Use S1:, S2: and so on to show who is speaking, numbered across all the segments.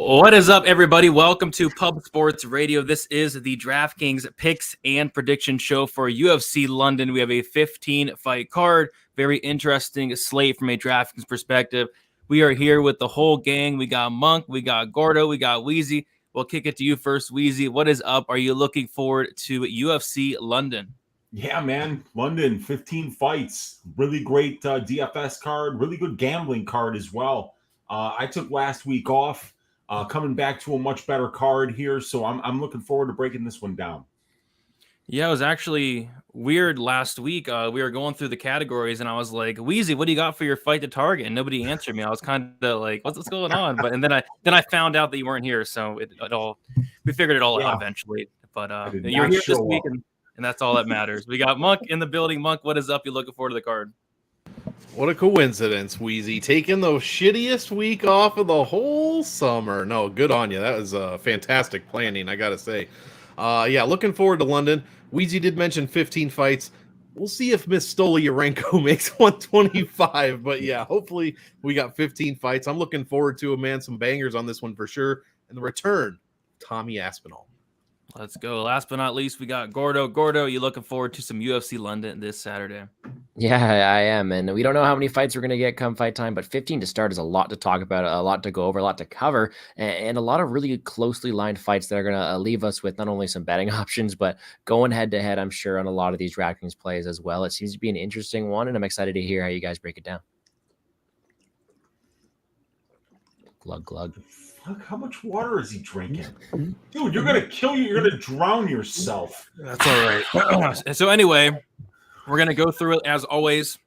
S1: What is up, everybody? Welcome to Pub Sports Radio. This is the Draftkings picks and prediction show for UFC London. We have a 15-fight card. Very interesting slate from a Draftkings perspective. We are here with the whole gang. We got Monk, we got Gordo, we got Weezy. We'll kick it to you first, Weezy. What is up? Are you looking forward to UFC London?
S2: Yeah, man. London, 15 fights. Really great DFS card. Really good gambling card as well. I took last week off. Coming back to a much better card here, so I'm looking forward to breaking this one down.
S1: Yeah, it was actually weird last week. We were going through the categories, and I was like, "Weezy, what do you got for your fight to target?" And nobody answered me. I was kind of like, "What's going on?" But and then I found out that you weren't here, so we figured it all out eventually. But you're here this week, and that's all that matters. We got Monk in the building. Monk, what is up? You looking forward to the card?
S3: What a coincidence, Weezy. Taking the shittiest week off of the whole summer. No, good on you. That was fantastic planning, I got to say. Yeah, looking forward to London. Weezy did mention 15 fights. We'll see if Miss Stoliarenko makes 125. But yeah, hopefully we got 15 fights. I'm looking forward to it, man. Some bangers on this one for sure. And the return, Tommy Aspinall.
S1: Let's go. Last but not least, we got Gordo. Gordo, you looking forward to some UFC London this Saturday?
S4: Yeah, I am. And we don't know how many fights we're going to get come fight time, but 15 to start is a lot to talk about, a lot to go over, a lot to cover, and a lot of really closely lined fights that are going to leave us with not only some betting options, but going head to head, I'm sure, on a lot of these Draftkings plays as well. It seems to be an interesting one, and I'm excited to hear how you guys break it down. Glug, glug.
S2: Fuck, how much water is he drinking? Dude, you're going to kill you. You're going to drown yourself.
S1: That's all right. So anyway, we're going to go through it as always.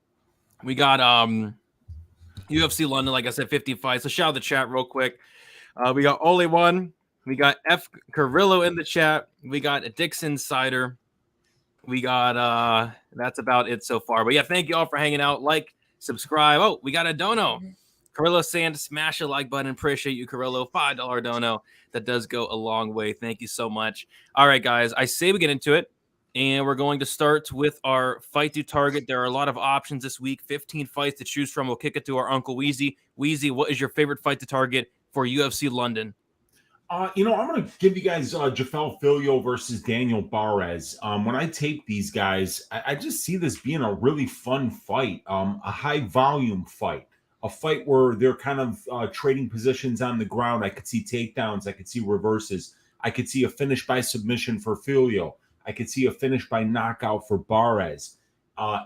S1: We got UFC London, like I said, 50 fights. So shout out the chat real quick. We got Ole One. We got F. Carrillo in the chat. We got Dixon Cider. We got, that's about it so far. But yeah, thank you all for hanging out. Like, subscribe. Oh, we got a dono. Carrillo Sand, smash a like button. Appreciate you, Carrillo. $5 dono. That does go a long way. Thank you so much. All right, guys. I say we get into it, and we're going to start with our fight to target. There are a lot of options this week. 15 fights to choose from. We'll kick it to our Uncle Weezy. Weezy, what is your favorite fight to target for UFC London?
S2: I'm going to give you guys Jafel Filio versus Daniel Farès. When I tape these guys, I just see this being a really fun fight, a high-volume fight. A fight where they're kind of trading positions on the ground. I could see takedowns. I could see reverses. I could see a finish by submission for Filio. I could see a finish by knockout for Farès.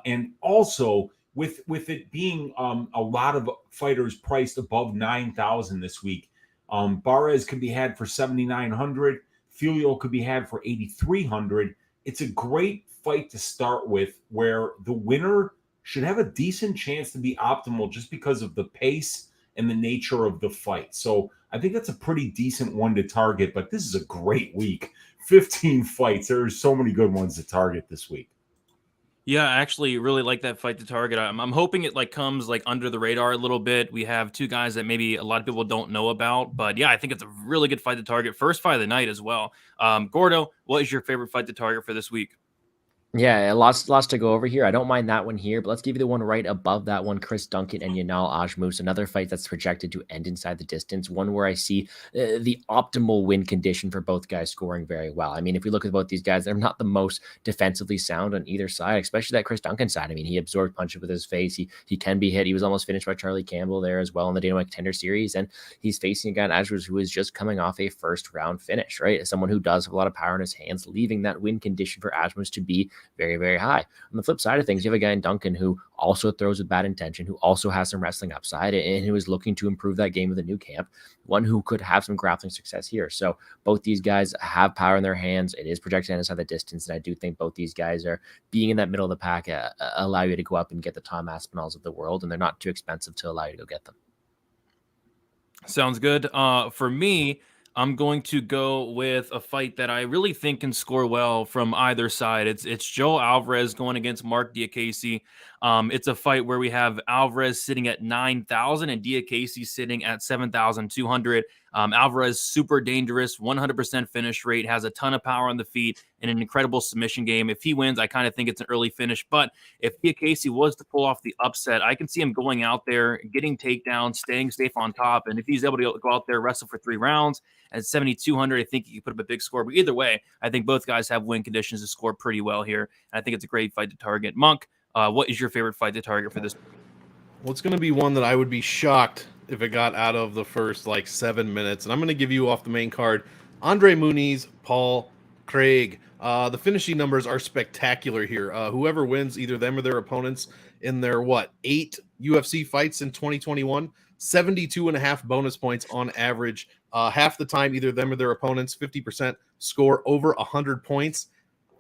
S2: And also, with it being a lot of fighters priced above 9,000 this week, Farès could be had for 7,900. Filio could be had for 8,300. It's a great fight to start with, where the winner should have a decent chance to be optimal just because of the pace and the nature of the fight. So I think that's a pretty decent one to target, but this is a great week. 15 fights. There are so many good ones to target this week.
S1: Yeah, I actually really like that fight to target. I'm hoping it comes under the radar a little bit. We have two guys that maybe a lot of people don't know about, but yeah, I think it's a really good fight to target. First fight of the night as well. Gordo, what is your favorite fight to target for this week?
S4: Yeah, lots to go over here. I don't mind that one here, but let's give you the one right above that one, Chris Duncan and Yanal Ajmus. Another fight that's projected to end inside the distance, one where I see the optimal win condition for both guys scoring very well. I mean, if we look at both these guys, they're not the most defensively sound on either side, especially that Chris Duncan side. I mean, he absorbed punches with his face. He can be hit. He was almost finished by Charlie Campbell there as well in the Dana White Contender Series, and he's facing a guy in Ajmus who is just coming off a first-round finish, right? Someone who does have a lot of power in his hands, leaving that win condition for Ajmus to be very, very high. On the flip side of things, you have a guy in Duncan who also throws with bad intention, who also has some wrestling upside, and who is looking to improve that game with a new camp, one who could have some grappling success here. So both these guys have power in their hands. It is projected inside the distance, and I do think both these guys are being in that middle of the pack, allow you to go up and get the Tom Aspinalls of the world, and they're not too expensive to allow you to go get them.
S1: Sounds good. For me, I'm going to go with a fight that I really think can score well from either side. It's Joe Álvarez going against Marc Diakiese. It's a fight where we have Álvarez sitting at 9,000 and Diakiese sitting at 7,200. Álvarez, super dangerous, 100% finish rate, has a ton of power on the feet, and an incredible submission game. If he wins, I kind of think it's an early finish. But if Diakiese was to pull off the upset, I can see him going out there, getting takedowns, staying safe on top. And if he's able to go out there, wrestle for 3 rounds at 7,200, I think he could put up a big score. But either way, I think both guys have win conditions to score pretty well here. And I think it's a great fight to target. Monk, what is your favorite fight to target for this?
S3: Well, it's going to be one that I would be shocked if it got out of the first 7 minutes. And I'm going to give you off the main card, André Muniz, Paul Craig. The finishing numbers are spectacular here. Whoever wins, either them or their opponents, in their 8 UFC fights in 2021, 72.5 bonus points on average. Half the time, either them or their opponents, 50% score over 100 points.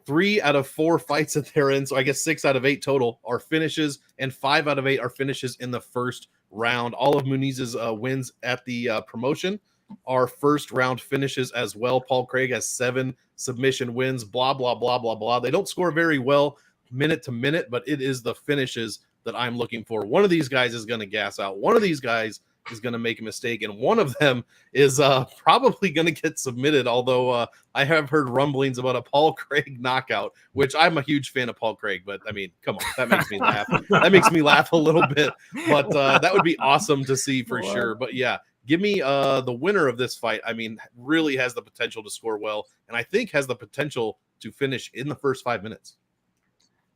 S3: 3 out of 4 fights that they're in, so I guess 6 out of 8 total, are finishes, and 5 out of 8 are finishes in the first round. All of Muniz's wins at the promotion are first round finishes as well. Paul Craig has 7 submission wins, blah, blah, blah, blah, blah. They don't score very well minute to minute, but it is the finishes that I'm looking for. One of these guys is going to gas out. One of these guys is going to make a mistake, and one of them is probably going to get submitted, although I have heard rumblings about a Paul Craig knockout, which I'm a huge fan of Paul Craig, but I mean, come on, that makes me laugh. That makes me laugh a little bit, but that would be awesome to see for sure. But yeah, give me the winner of this fight. I mean, really has the potential to score well, and I think has the potential to finish in the first 5 minutes.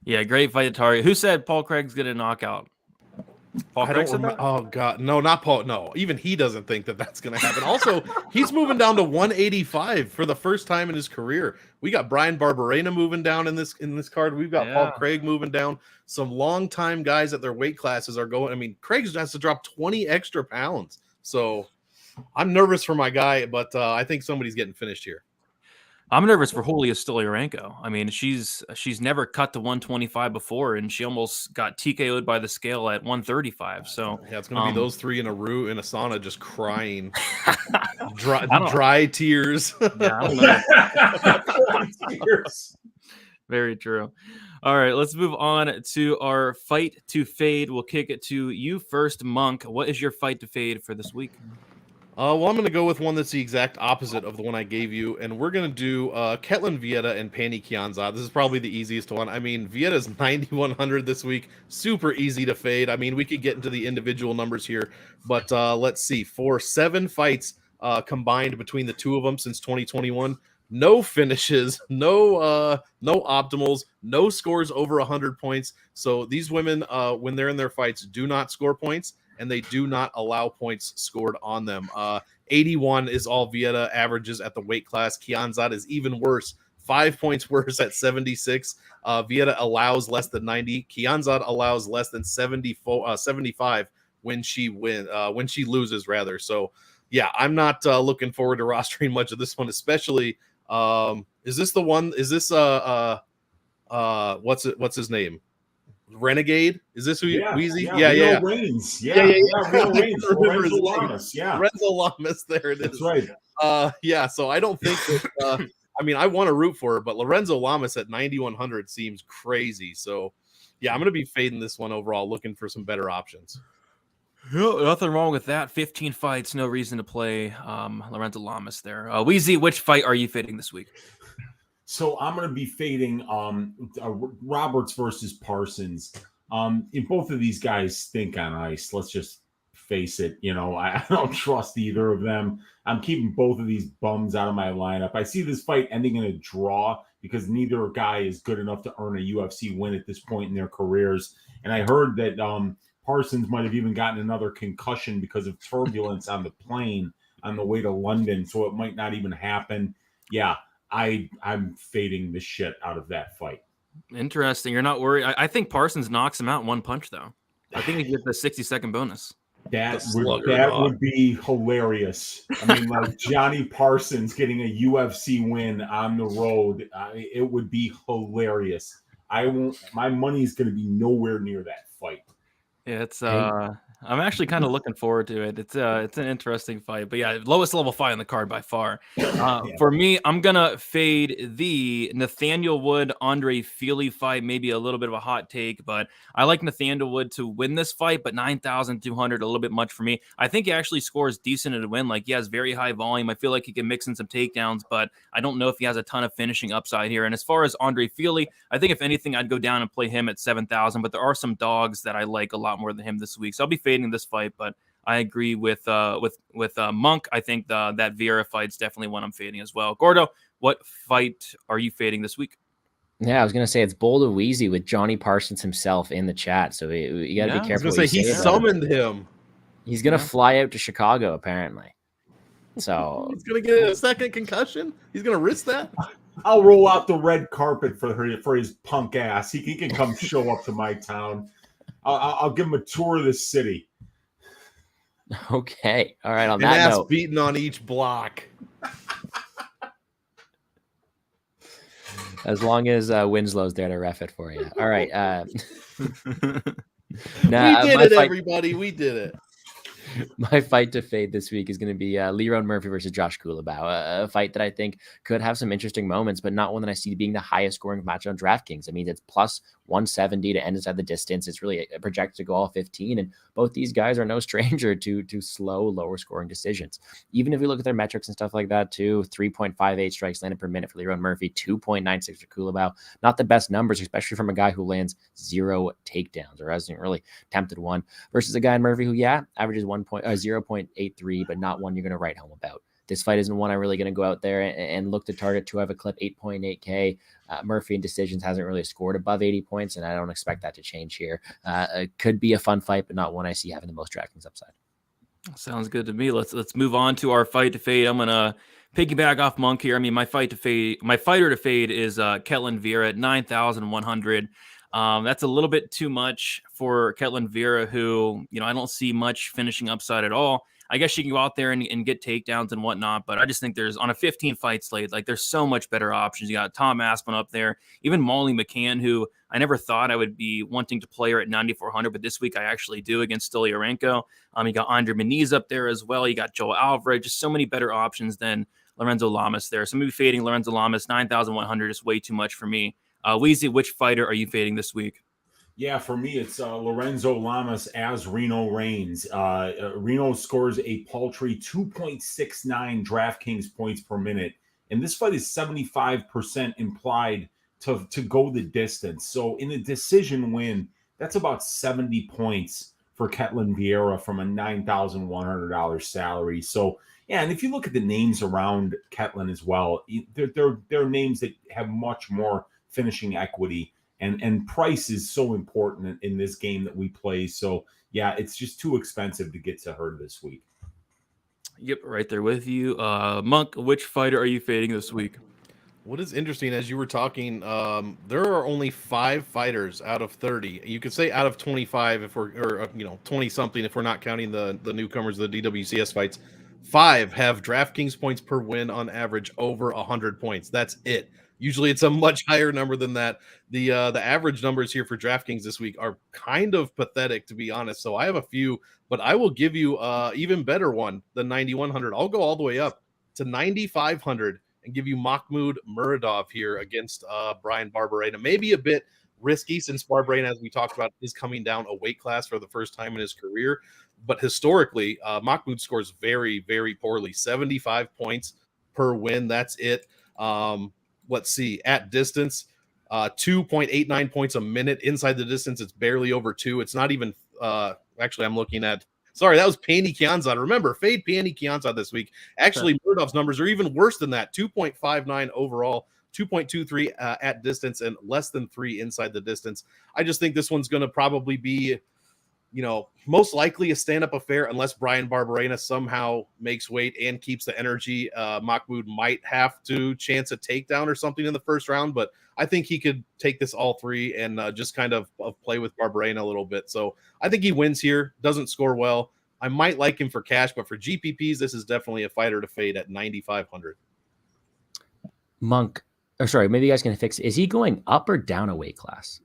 S1: Yeah, great fight to target. Who said Paul Craig's going to knock out? Paul Craig said that?
S3: Oh God, no, not Paul. No, even he doesn't think that that's going to happen. Also, he's moving down to 185 for the first time in his career. We got Brian Barberena moving down in this card. We've got Paul Craig moving down. Some longtime guys at their weight classes are going. I mean, Craig has to drop 20 extra pounds. So I'm nervous for my guy, but I think somebody's getting finished here.
S1: I'm nervous for Julija Stoliarenko. I mean, she's never cut to 125 before, and she almost got TKO'd by the scale at 135. So
S3: yeah, it's going to be those 3 in a sauna just crying, dry tears.
S1: Yeah, I don't know. Tears. Very true. All right, let's move on to our fight to fade. We'll kick it to you first, Monk. What is your fight to fade for this week?
S3: Well, I'm going to go with one that's the exact opposite of the one I gave you, and we're going to do Ketlen Vieira and Pannie Kianzad. This is probably the easiest one. I mean, Vieira's 9,100 this week. Super easy to fade. I mean, we could get into the individual numbers here, but let's see. For 7 fights combined between the two of them since 2021, no finishes, no optimals, no scores over 100 points. So these women, when they're in their fights, do not score points, and they do not allow points scored on them. 81 is all Vieira averages at the weight class. Kianzad is even worse, 5 points worse at 76. Vieira allows less than 90. Kianzad allows less than 75 when she loses, rather. So, yeah, I'm not looking forward to rostering much of this one, especially. Is this the one? Is this what's his name? Renegade? Is this who you Weezy? Yeah.
S2: Reigns. Lorenzo Lamas. Yeah.
S3: Lorenzo Lamas, there it is.
S2: That's right.
S3: So I don't think that I mean, I want to root for her, but Lorenzo Lamas at 9,100 seems crazy. So yeah, I'm gonna be fading this one overall, looking for some better options.
S1: No, nothing wrong with that. 15 fights, no reason to play Lorenzo Lamas there. Weezy, which fight are you fading this week?
S2: So I'm going to be fading Roberts versus Parsons. Both of these guys stink on ice. Let's just face it. You know, I don't trust either of them. I'm keeping both of these bums out of my lineup. I see this fight ending in a draw because neither guy is good enough to earn a UFC win at this point in their careers. And I heard that Parsons might have even gotten another concussion because of turbulence on the plane on the way to London. So it might not even happen. Yeah. I'm fading the shit out of that fight.
S1: Interesting. You're not worried. I think Parsons knocks him out in one punch, though. I think he gets the 60-second bonus.
S2: That would be hilarious. I mean, like Johnny Parsons getting a UFC win on the road. It would be hilarious. My money's going to be nowhere near that fight.
S1: Yeah, it's I'm actually kind of looking forward to it. It's an interesting fight, but yeah, lowest level fight on the card by far. For me, I'm gonna fade the Nathaniel Wood André Fili fight. Maybe a little bit of a hot take, but I like Nathaniel Wood to win this fight. But 9,200 a little bit much for me. I think he actually scores decent in a win. Like he has very high volume. I feel like he can mix in some takedowns, but I don't know if he has a ton of finishing upside here. And as far as André Fili, I think if anything, I'd go down and play him at 7,000. But there are some dogs that I like a lot more than him this week, so I'll be fading this fight. But I agree with Monk. I think that Vieira fight's definitely one I'm fading as well. Gordo, what fight are you fading this week?
S4: Yeah, I was gonna say it's bold of Weezy with Jonny Parsons himself in the chat, so you got to be careful.
S3: I was gonna say he summoned him.
S4: He's gonna fly out to Chicago apparently. So
S3: he's gonna get a second concussion. He's gonna risk that.
S2: I'll roll out the red carpet for his punk ass. He can come show up to my town. I'll give him a tour of the city.
S4: Okay, all right. On
S3: An
S4: that
S3: ass
S4: note,
S3: beating on each block.
S4: As long as Winslow's there to ref it for you. All right.
S3: We did it, everybody. We did it.
S4: My fight to fade this week is going to be Lerone Murphy versus Josh Culibao, a fight that I think could have some interesting moments, but not one that I see being the highest scoring match on DraftKings. I mean, it's plus 170 to end inside the distance. It's really projected to go all 15, and both these guys are no stranger to slow, lower scoring decisions. Even if we look at their metrics and stuff like that too, 3.58 strikes landed per minute for Lerone Murphy, 2.96 for Culibao. Not the best numbers, especially from a guy who lands 0 takedowns or hasn't really attempted one, versus a guy in Murphy who, averages 0.83, but not one you're going to write home about. This fight isn't one I'm really going to go out there and look to target to have a clip 8.8K. Murphy in decisions hasn't really scored above 80 points, and I don't expect that to change here. It could be a fun fight, but not one I see having the most DraftKings upside.
S1: Sounds good to me. Let's move on to our fight to fade. I'm gonna piggyback off Monk here. I mean, my fighter to fade is Ketlen Vieira at 9,100. That's a little bit too much for Ketlen Vieira, who, I don't see much finishing upside at all. I guess she can go out there and get takedowns and whatnot, but I just think there's, on a 15 fight slate, like there's so much better options. You got Tom Aspinall up there, even Molly McCann, who I never thought I would be wanting to play her at 9,400, but this week I actually do against Stoliarenko. You got André Muniz up there as well. You got Joel Álvarez, just so many better options than Lorenzo Lamas there. So maybe fading Lorenzo Lamas, 9,100 is way too much for me. Weezy, which fighter are you fading this week?
S2: Yeah, for me, it's Lorenzo Lamas as Reno reigns. Reno scores a paltry 2.69 DraftKings points per minute. And this fight is 75% implied to go the distance. So in a decision win, that's about 70 points for Ketlen Vieira from a $9,100 salary. So, yeah, and if you look at the names around Ketlen as well, they're names that have much more finishing equity. And price is so important in this game that we play. So, yeah, it's just too expensive to get to her this week.
S1: Yep, right there with you. Monk, which fighter are you fading this week?
S3: What is interesting, as you were talking, there are only 5 fighters out of 30. You could say out of 25 if we're, 20-something if we're not counting the newcomers, the DWCS fights. 5 have DraftKings points per win on average over 100 points. That's it. Usually it's a much higher number than that. The average numbers here for DraftKings this week are kind of pathetic, to be honest. So I have a few, but I will give you even better one than 9,100. I'll go all the way up to 9,500 and give you Mahmoud Muradov here against Brian Barberena. Maybe a bit risky since Barberena, as we talked about, is coming down a weight class for the first time in his career. But historically, Mahmoud scores very, very poorly. 75 points per win. That's it. Let's see, at distance, 2.89 points a minute. Inside the distance, it's barely over 2. It's not even, actually, I'm looking at, sorry, that was Pani Kianzad. Remember, fade Pani Kianzad this week. Actually, Muradov's numbers are even worse than that. 2.59 overall, 2.23 at distance, and less than 3 inside the distance. I just think this one's going to probably be, most likely a stand-up affair unless Brian Barberena somehow makes weight and keeps the energy. Mahmoud might have to chance a takedown or something in the first round, but I think he could take this all 3 and just kind of play with Barberena a little bit. So I think he wins here, doesn't score well. I might like him for cash, but for GPPs, this is definitely a fighter to fade at 9,500.
S4: Monk, maybe you guys can fix it. Is he going up or down a weight class?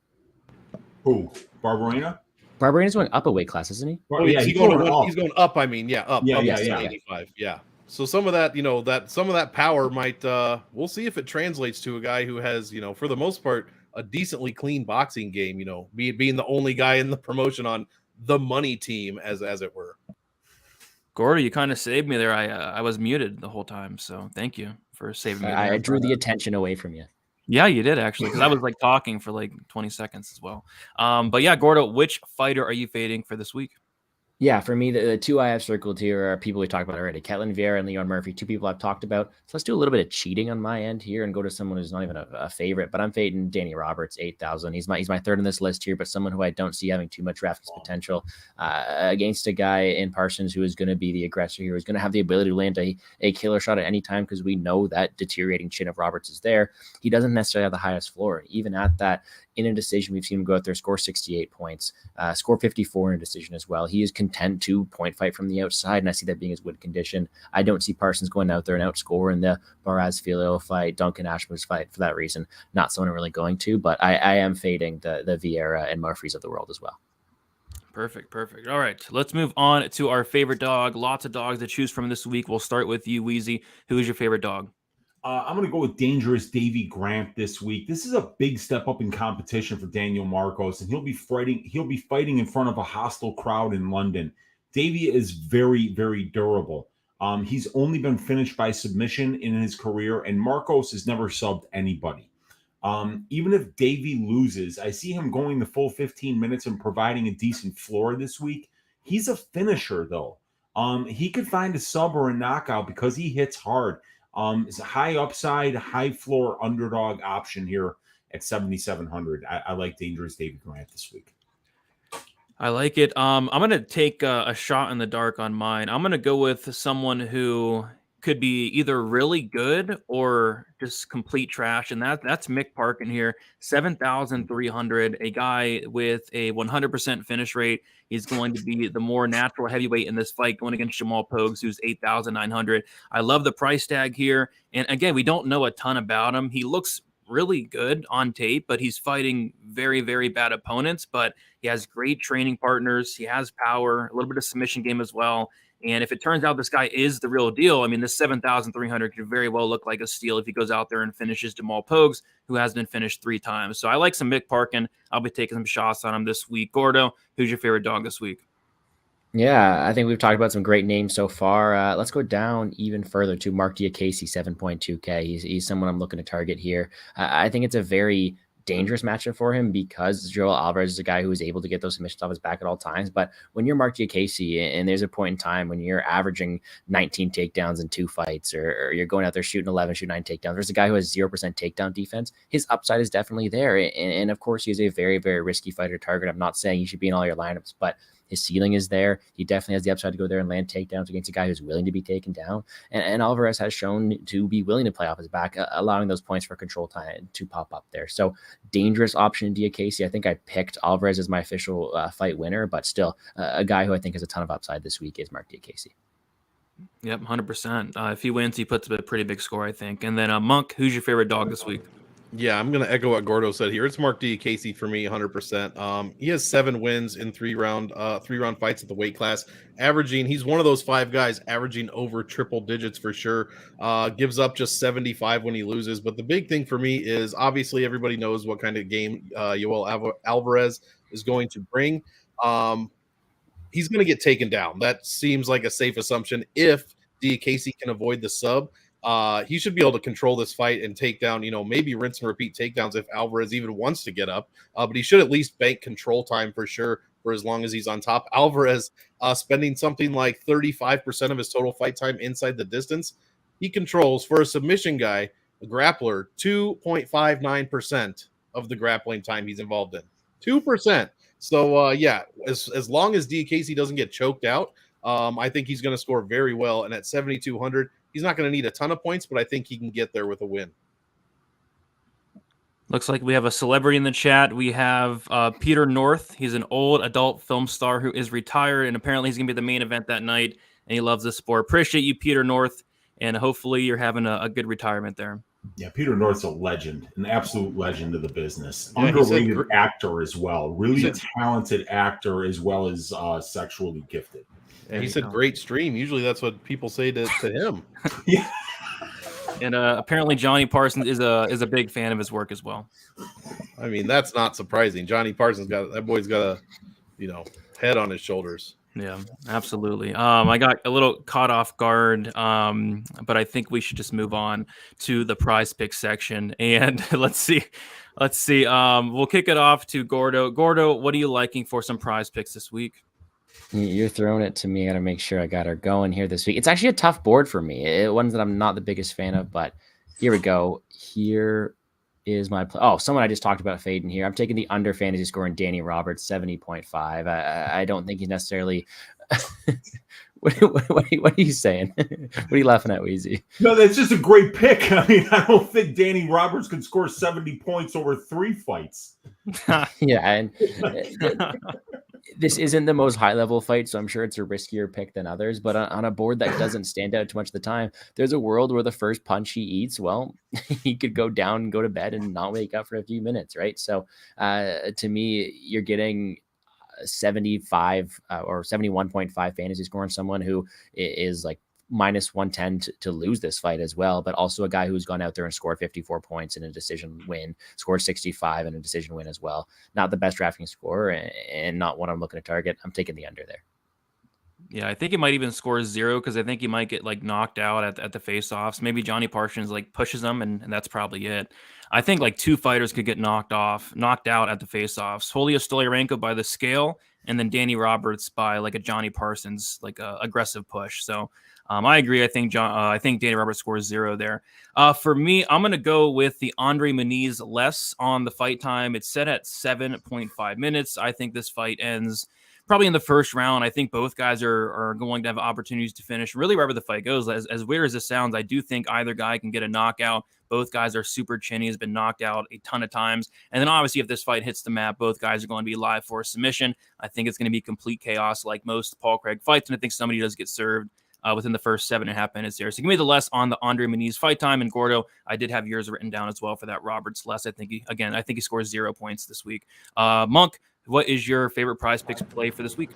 S2: Who? Barberena?
S4: Barbarian's going up a weight class, isn't he?
S2: Oh, yeah,
S3: he's going up. I mean, up
S2: Yeah,
S3: up
S2: yeah,
S3: to
S2: yeah.
S3: 85. Yeah. So some of that, some of that power might, we'll see if it translates to a guy who has, for the most part, a decently clean boxing game, being the only guy in the promotion on the money team, as it were.
S1: Gordo, you kind of saved me there. I was muted the whole time, so thank you for saving me.
S4: I drew the attention away from you.
S1: Yeah, you did actually, because I was talking for 20 seconds as well. But yeah, Gordo, which fighter are you fading for this week?
S4: Yeah, for me, the two I have circled here are people we talked about already. Ketlin Vieira and Leon Murphy, two people I've talked about. So let's do a little bit of cheating on my end here and go to someone who's not even a favorite, but I'm fading Danny Roberts, 8,000. He's my third on this list here, but someone who I don't see having too much Draftkings potential against a guy in Parsons who is going to be the aggressor here, who's going to have the ability to land a killer shot at any time because we know that deteriorating chin of Roberts is there. He doesn't necessarily have the highest floor. Even at that, in a decision, we've seen him go out there, score 68 points, score 54 in a decision as well. He is content to point fight from the outside, and I see that being his win condition. I don't see Parsons going out there and outscoring the Barraz Fili fight, Duncan Ashman's fight for that reason. Not someone I'm really going to, but I am fading the Vieira and Murphys of the world as well.
S1: Perfect. All right, let's move on to our favorite dog. Lots of dogs to choose from this week. We'll start with you, Weezy. Who is your favorite dog?
S2: I'm going to go with Dangerous Davey Grant this week. This is a big step up in competition for Daniel Marcos, and he'll be fighting in front of a hostile crowd in London. Davey is very, very durable. He's only been finished by submission in his career, and Marcos has never subbed anybody. Even if Davey loses, I see him going the full 15 minutes and providing a decent floor this week. He's a finisher, though. He could find a sub or a knockout because he hits hard. It's a high upside, high floor underdog option here at 7,700. I like Dangerous Davey Grant this week.
S1: I like it. I'm going to take a shot in the dark on mine. I'm going to go with someone who could be either really good or just complete trash, and that's Mick Parkin here, 7,300, a guy with a 100% finish rate. He's going to be the more natural heavyweight in this fight, going against Jamal Pogues, who's 8,900. I love the price tag here, and again, we don't know a ton about him. He looks really good on tape, but he's fighting very, very bad opponents, but he has great training partners. He has power, a little bit of submission game as well. And if it turns out this guy is the real deal, I mean, this 7,300 could very well look like a steal if he goes out there and finishes Jamal Pogues, who has been finished 3 times. So I like some Mick Parkin. I'll be taking some shots on him this week. Gordo, who's your favorite dog this week?
S4: Yeah, I think we've talked about some great names so far. Let's go down even further to Marc Diakiese, 7.2K. He's someone I'm looking to target here. I think it's a very dangerous matchup for him because Joel Álvarez is a guy who is able to get those submissions off his back at all times. But when you're Marc Diakiese, and there's a point in time when you're averaging 19 takedowns in 2 fights, or you're going out there shooting 11, shooting 9 takedowns, there's a guy who has 0% takedown defense. His upside is definitely there. And of course, he's a very, very risky fighter target. I'm not saying he should be in all your lineups, but his ceiling is there. He definitely has the upside to go there and land takedowns against a guy who's willing to be taken down. And Álvarez has shown to be willing to play off his back, allowing those points for control time to pop up there. So dangerous option in Diakiese. I think I picked Álvarez as my official fight winner, but still a guy who I think has a ton of upside this week is Marc Diakiese.
S1: Yep, 100%. If he wins, he puts up a pretty big score, I think. And then Monk, who's your favorite dog this week?
S3: Yeah, I'm going to echo what Gordo said here. It's Marc Diakiese for me, 100%. He has 7 wins in 3-round fights at the weight class, averaging. He's one of those 5 guys averaging over triple digits for sure. Gives up just 75 when he loses. But the big thing for me is obviously everybody knows what kind of game Joel Álvarez is going to bring. He's going to get taken down. That seems like a safe assumption if Diakiese can avoid the sub. He should be able to control this fight and take down, maybe rinse and repeat takedowns if Álvarez even wants to get up. But he should at least bank control time for sure for as long as he's on top. Álvarez spending something like 35% of his total fight time inside the distance. He controls, for a submission guy, a grappler, 2.59% of the grappling time he's involved in. 2%. So, as long as Diakiese doesn't get choked out, I think he's going to score very well. And at 7,200, he's not going to need a ton of points, but I think he can get there with a win.
S1: Looks like we have a celebrity in the chat. We have Peter North. He's an old adult film star who is retired, and apparently he's going to be the main event that night, and he loves the sport. Appreciate you, Peter North, and hopefully you're having a good retirement there.
S2: Yeah, Peter North's a legend, an absolute legend of the business.
S3: Yeah,
S2: Underrated actor as well. Really talented actor as well as sexually gifted.
S3: And he said great stream. Usually that's what people say to him.
S2: Yeah.
S1: And apparently Johnny Parsons is a big fan of his work as well.
S3: I mean, that's not surprising. Johnny Parsons that boy's got a head on his shoulders.
S1: Yeah, absolutely. I got a little caught off guard, but I think we should just move on to the prize pick section. And let's see. We'll kick it off to Gordo. Gordo, what are you liking for some prize picks this week?
S4: You're throwing it to me. I got to make sure I got her going here this week. It's actually a tough board for me. Ones that I'm not the biggest fan of, but here we go. Here is my someone I just talked about fading here. I'm taking the under fantasy score in Danny Roberts, 70.5. I don't think he's necessarily. What are you saying? What are you laughing at, Weezy?
S2: No, that's just a great pick. I mean, I don't think Danny Roberts can score 70 points over 3 fights.
S4: Yeah, and this isn't the most high-level fight, so I'm sure it's a riskier pick than others. But on a board that doesn't stand out too much of the time, there's a world where the first punch he eats, well, he could go down and go to bed and not wake up for a few minutes, right? So to me, you're getting 75 or 71.5 fantasy score on someone who is like minus 110 to lose this fight as well, but also a guy who's gone out there and scored 54 points in a decision win, scored 65 in a decision win as well. Not the best drafting score and not what I'm looking to target. I'm taking the under there.
S1: Yeah, I think he might even score 0 because I think he might get like knocked out at the face-offs. Maybe Johnny Parsons like pushes him, and that's probably it. I think like 2 fighters could get knocked out at the face-offs. Julija Stoliarenko by the scale, and then Danny Roberts by like a Johnny Parsons like aggressive push. So I agree. I think Danny Roberts scores 0 there. For me, I'm gonna go with the André Muniz less on the fight time. It's set at 7.5 minutes. I think this fight ends probably in the first round. I think both guys are going to have opportunities to finish really wherever the fight goes. As weird as this sounds, I do think either guy can get a knockout. Both guys are super chinny, has been knocked out a ton of times. And then obviously if this fight hits the map, both guys are going to be live for a submission. I think it's going to be complete chaos like most Paul Craig fights. And I think somebody does get served within the first 7.5 minutes there. So give me the less on the André Muniz fight time. And Gordo, I did have yours written down as well for that Roberts less. I think he scores 0 points this week. Monk, what is your favorite prize picks play for this week?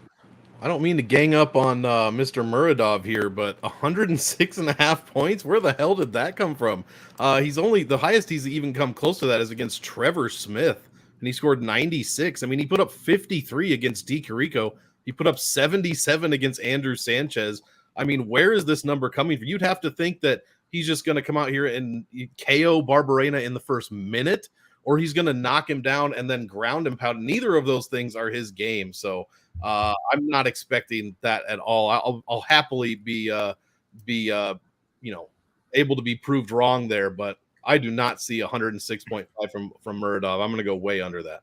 S3: I don't mean to gang up on Mr. Muradov here, but 106.5 points? Where the hell did that come from? He's only the highest he's even come close to that is against Trevor Smith, and he scored 96. I mean, he put up 53 against Diakiese. He put up 77 against Andrew Sanchez. I mean, where is this number coming from? You'd have to think that he's just going to come out here and KO Barberena in the first minute, or he's going to knock him down and then ground and pound. Neither of those things are his game. So I'm not expecting that at all. I'll happily be able to be proved wrong there, but I do not see 106.5 from Muradov. I'm going to go way under that.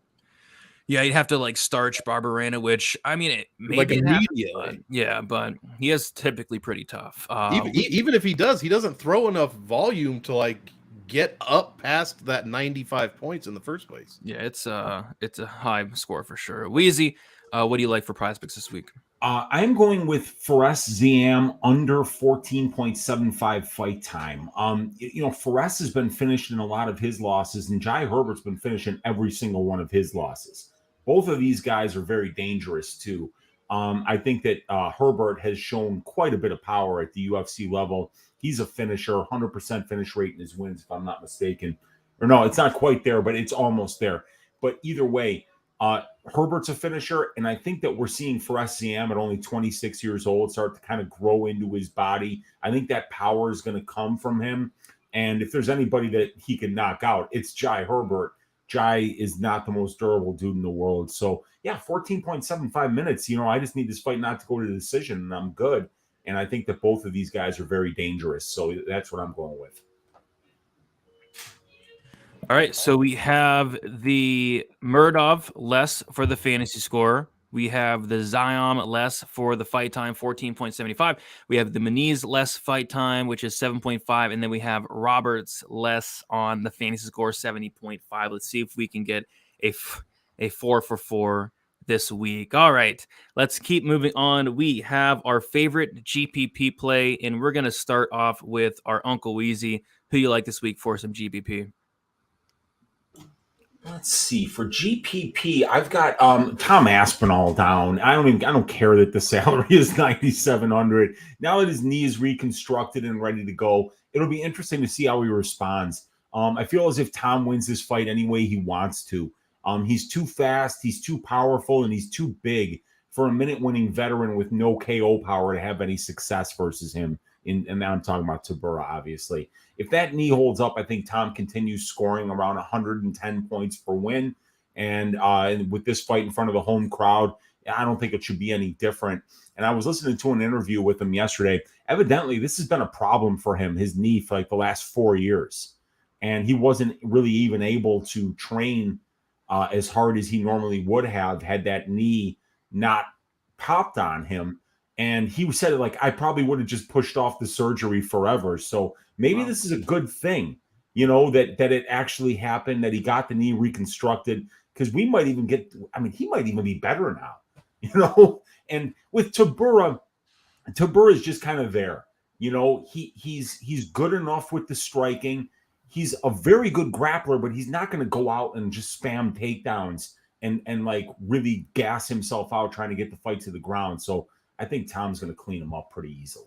S1: Yeah, you'd have to like starch Barberena, which I mean, it maybe
S3: like immediately.
S1: But he is typically pretty tough.
S3: Even if he doesn't throw enough volume to like get up past that 95 points in the first place.
S1: Yeah, it's a high score for sure. Weezy, what do you like for prize picks this week?
S2: I'm going with Farès Ziam under 14.75 fight time. Farès has been finished in a lot of his losses, and Jai Herbert's been finishing every single one of his losses. Both of these guys are very dangerous too. I think that Herbert has shown quite a bit of power at the UFC level. He's a finisher, 100% finish rate in his wins, if I'm not mistaken. Or no, it's not quite there, but it's almost there. But either way, Herbert's a finisher, and I think that we're seeing Farès Ziam at only 26 years old start to kind of grow into his body. I think that power is going to come from him. And if there's anybody that he can knock out, it's Jai Herbert. Jai is not the most durable dude in the world. So, yeah, 14.75 minutes. I just need this fight not to go to the decision, and I'm good. And I think that both of these guys are very dangerous. So that's what I'm going with.
S1: All right, so we have the Muradov less for the fantasy score. We have the Ziam less for the fight time, 14.75. We have the Muniz less fight time, which is 7.5. And then we have Roberts less on the fantasy score, 70.5. Let's see if we can get a 4 for 4 this week. All right, let's keep moving on. We have our favorite GPP play, and we're going to start off with our Uncle Weezy. Who you like this week for some GPP?
S2: Let's see. For GPP, I've got Tom Aspinall down. I don't care that the salary is 9,700. Now that his knee is reconstructed and ready to go, it'll be interesting to see how he responds. I feel as if Tom wins this fight any way he wants to. He's too fast, he's too powerful, and he's too big for a minute-winning veteran with no KO power to have any success versus him. And now I'm talking about Tybura, obviously. If that knee holds up, I think Tom continues scoring around 110 points per win. And with this fight in front of the home crowd, I don't think it should be any different. And I was listening to an interview with him yesterday. Evidently, this has been a problem for him, his knee, for like the last 4 years. And he wasn't really even able to train as hard as he normally would have had that knee not popped on him. And he said, like, I probably would have just pushed off the surgery forever. So maybe this is a good thing, you know, that it actually happened, that he got the knee reconstructed, because we might even get, I mean, he might even be better now, you know. And with Tybura is just kind of there, you know. He's good enough with the striking. He's a very good grappler, but he's not going to go out and just spam takedowns and like really gas himself out trying to get the fight to the ground. So I think Tom's going to clean him up pretty easily.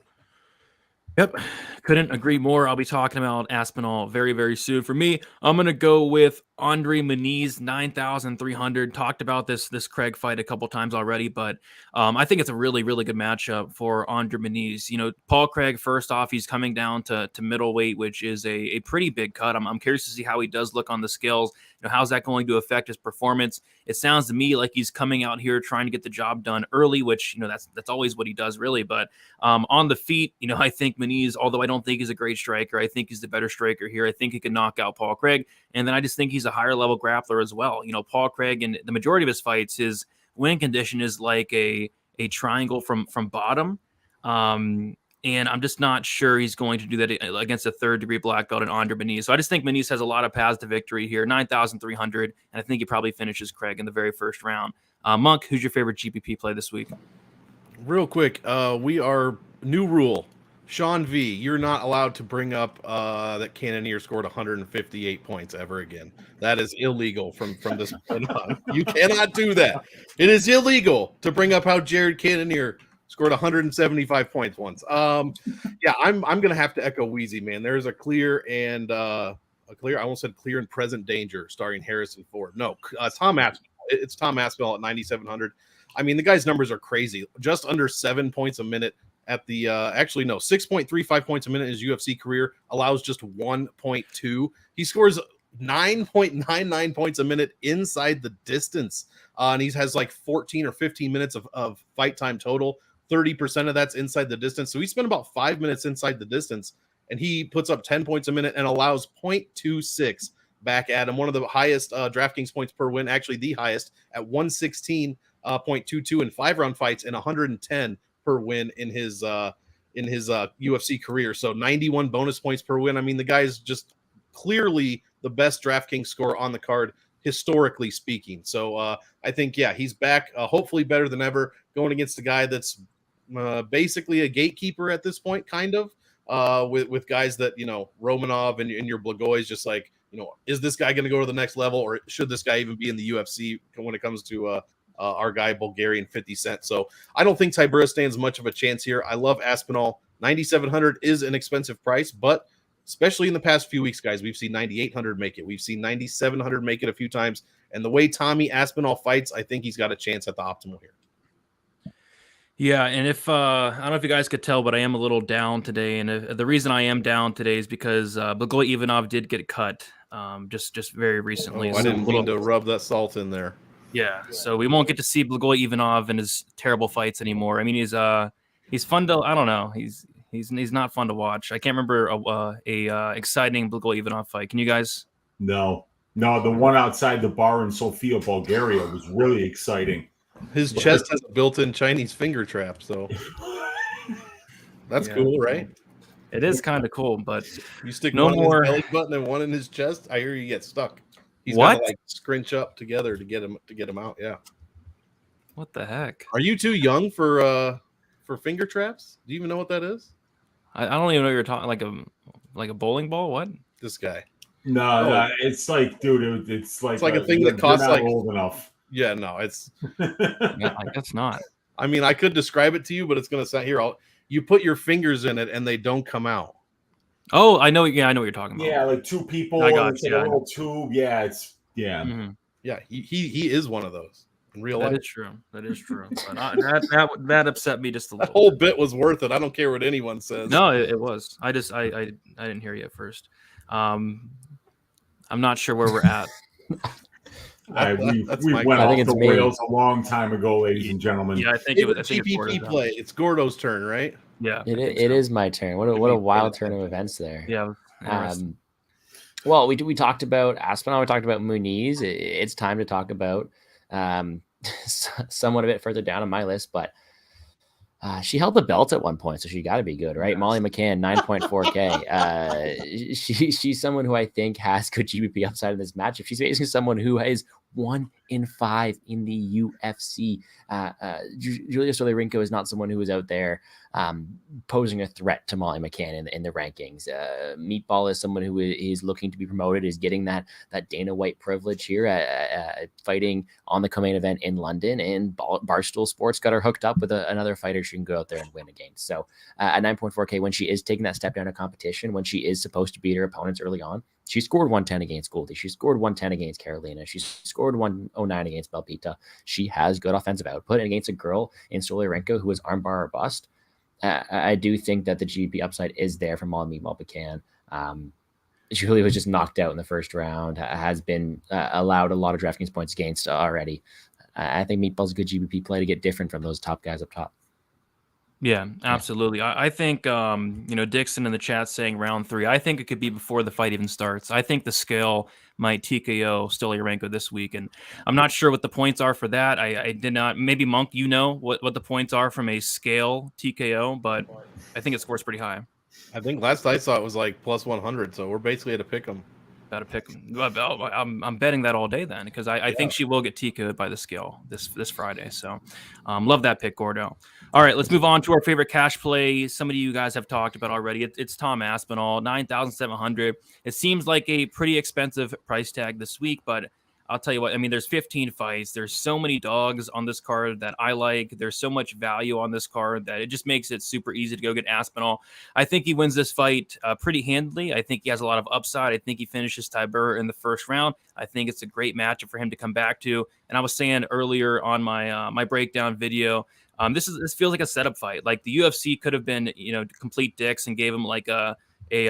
S1: Yep. Couldn't agree more. I'll be talking about Aspinall very, very soon. For me, I'm going to go with André Muniz, 9,300. Talked about this Craig fight a couple times already, but I think it's a really, really good matchup for André Muniz. You know, Paul Craig, first off, he's coming down to middleweight, which is a pretty big cut. I'm curious to see how he does look on the scales. You know, how's that going to affect his performance? It sounds to me like he's coming out here trying to get the job done early, which, you know, that's always what he does, really. But on the feet, you know, I think Muniz, although I don't think he's a great striker, I think he's the better striker here. I think he can knock out Paul Craig. And then I just think he's a higher level grappler as well. You know, Paul Craig, in the majority of his fights, his win condition is like a triangle from bottom. And I'm just not sure he's going to do that against a third-degree black belt in André Muniz. So I just think Muniz has a lot of paths to victory here, 9,300, and I think he probably finishes Craig in the very first round. Monk, who's your favorite GPP play this week?
S3: Real quick, we are new rule. Sean V, you're not allowed to bring up that Cannonier scored 158 points ever again. That is illegal from this point on. You cannot do that. It is illegal to bring up how Jared Cannonier scored 175 points once. Yeah, I'm gonna have to echo Weezy, man. There's a clear and I almost said clear and present danger starring Harrison Ford. No, Tom Aspinall. It's Tom Aspinall at 9,700. I mean, the guy's numbers are crazy. Just under 7 points a minute at the 6.35 points a minute in his UFC career, allows just 1.2. He scores 9.99 points a minute inside the distance. And he has like 14 or 15 minutes of fight time total. 30% of that's inside the distance. So he spent about 5 minutes inside the distance, and he puts up 10 points a minute and allows 0.26 back at him. One of the highest Draftkings points per win, actually the highest at 116.22 in 5-round fights and 110 per win in his UFC career. So 91 bonus points per win. I mean, the guy's just clearly the best DraftKings scorer on the card, historically speaking. So I think, yeah, he's back, hopefully better than ever, going against a guy that's basically a gatekeeper at this point, kind of, with guys that, you know, Romanov and your Blagoy is just like, you know, is this guy going to go to the next level, or should this guy even be in the UFC when it comes to our guy Bulgarian 50 Cent? So I don't think Tybura stands much of a chance here. I love Aspinall. 9,700 is an expensive price, but especially in the past few weeks, guys, we've seen 9,800 make it. We've seen 9,700 make it a few times. And the way Tommy Aspinall fights, I think he's got a chance at the optimal here.
S1: Yeah, and if I don't know if you guys could tell, but I am a little down today, and the reason I am down today is because Blagoy Ivanov did get cut just very recently.
S3: I didn't mean to rub that salt in there.
S1: Yeah, so we won't get to see Blagoy Ivanov in his terrible fights anymore. I mean, he's fun to, I don't know, he's not fun to watch. I can't remember a exciting Blagoy Ivanov fight. Can you guys?
S2: No, the one outside the bar in Sofia, Bulgaria was really exciting.
S3: His chest has a built-in Chinese finger trap, so that's cool, right?
S1: It is kind of cool, but
S3: you stick one in his belly button and one in his chest, I hear you get stuck. He's got to like scrunch up together to get him out. Yeah.
S1: What the heck?
S3: Are you too young for finger traps? Do you even know what that is?
S1: I don't even know what you're talking like a bowling ball. What?
S3: This guy.
S2: No, it's like, dude, it's like
S3: a thing that
S2: you're
S3: costs
S2: not
S3: like
S2: old enough.
S3: Yeah, no, it's.
S1: Yeah, I guess not.
S3: I mean, I could describe it to you, but it's gonna sound here. You put your fingers in it and they don't come out.
S1: Oh, I know. Yeah, I know what you're talking about.
S2: Yeah, like two people.
S1: I got
S2: it's
S1: you,
S2: like
S1: yeah,
S2: a little tube. Yeah, it's
S1: Mhm.
S3: Yeah, he is one of those in real life.
S1: That is true. That is true. But that upset me just a
S3: That
S1: little.
S3: whole bit was worth it. I don't care what anyone says.
S1: No, it was. I didn't hear you at first. I'm not sure where we're at.
S2: we
S3: my
S2: went
S4: I
S2: off
S4: think
S2: the
S4: it's me.
S2: rails a long time ago, ladies and gentlemen.
S1: Yeah, I think it was. I think it's
S3: GPP
S1: Gordo's
S3: play. It's Gordo's turn, right?
S1: Yeah,
S4: It is my turn. What a wild turn of events there.
S1: Yeah. interesting.
S4: Well, we talked about Aspinall. We talked about Muniz. It's time to talk about someone a bit further down on my list, but she held the belt at one point, so she got to be good, right? Yes. Molly McCann, 9.4K. She's someone who I think has good GBP upside in this match. If she's facing someone who is 1 in 5 in the UFC, Julija Stoliarenko is not someone who is out there posing a threat to Molly McCann in the rankings. Meatball is someone who is looking to be promoted, is getting that Dana White privilege here, fighting on the co-main event in London, and Barstool Sports got her hooked up with another fighter she can go out there and win against. So at 9.4K, when she is taking that step down to competition, when she is supposed to beat her opponents early on, she scored 110 against Goldie. She scored 110 against Carolina. She scored 109 against Belpita. She has good offensive output, and against a girl in Stoliarenko who is armbar or bust, I do think that the GP upside is there from Molly Meatball McCann. Julia was just knocked out in the first round, has been allowed a lot of DraftKings points against already. I think Meatball's a good GBP play to get different from those top guys up top.
S1: Yeah, absolutely. I think, Dixon in the chat saying round 3. I think it could be before the fight even starts. I think the scale might TKO Stoliarenko this week, and I'm not sure what the points are for that. I did not. Maybe Monk, what the points are from a scale TKO, but I think it scores pretty high.
S3: I think last I saw it was like plus 100, so we're basically at a pick 'em.
S1: About to pick them. I'm betting that all day then, because I think she will get TKO'd by the scale this Friday. So love that pick, Gordo. All right, let's move on to our favorite cash play. Some of you guys have talked about already. It's Tom Aspinall, 9,700. It seems like a pretty expensive price tag this week, but I'll tell you what, I mean, there's 15 fights. There's so many dogs on this card that I like. There's so much value on this card that it just makes it super easy to go get Aspinall. I think he wins this fight pretty handily. I think he has a lot of upside. I think he finishes Tybura in the first round. I think it's a great matchup for him to come back to. And I was saying earlier on my my breakdown video, this feels like a setup fight. Like the UFC could have been, complete dicks and gave him like a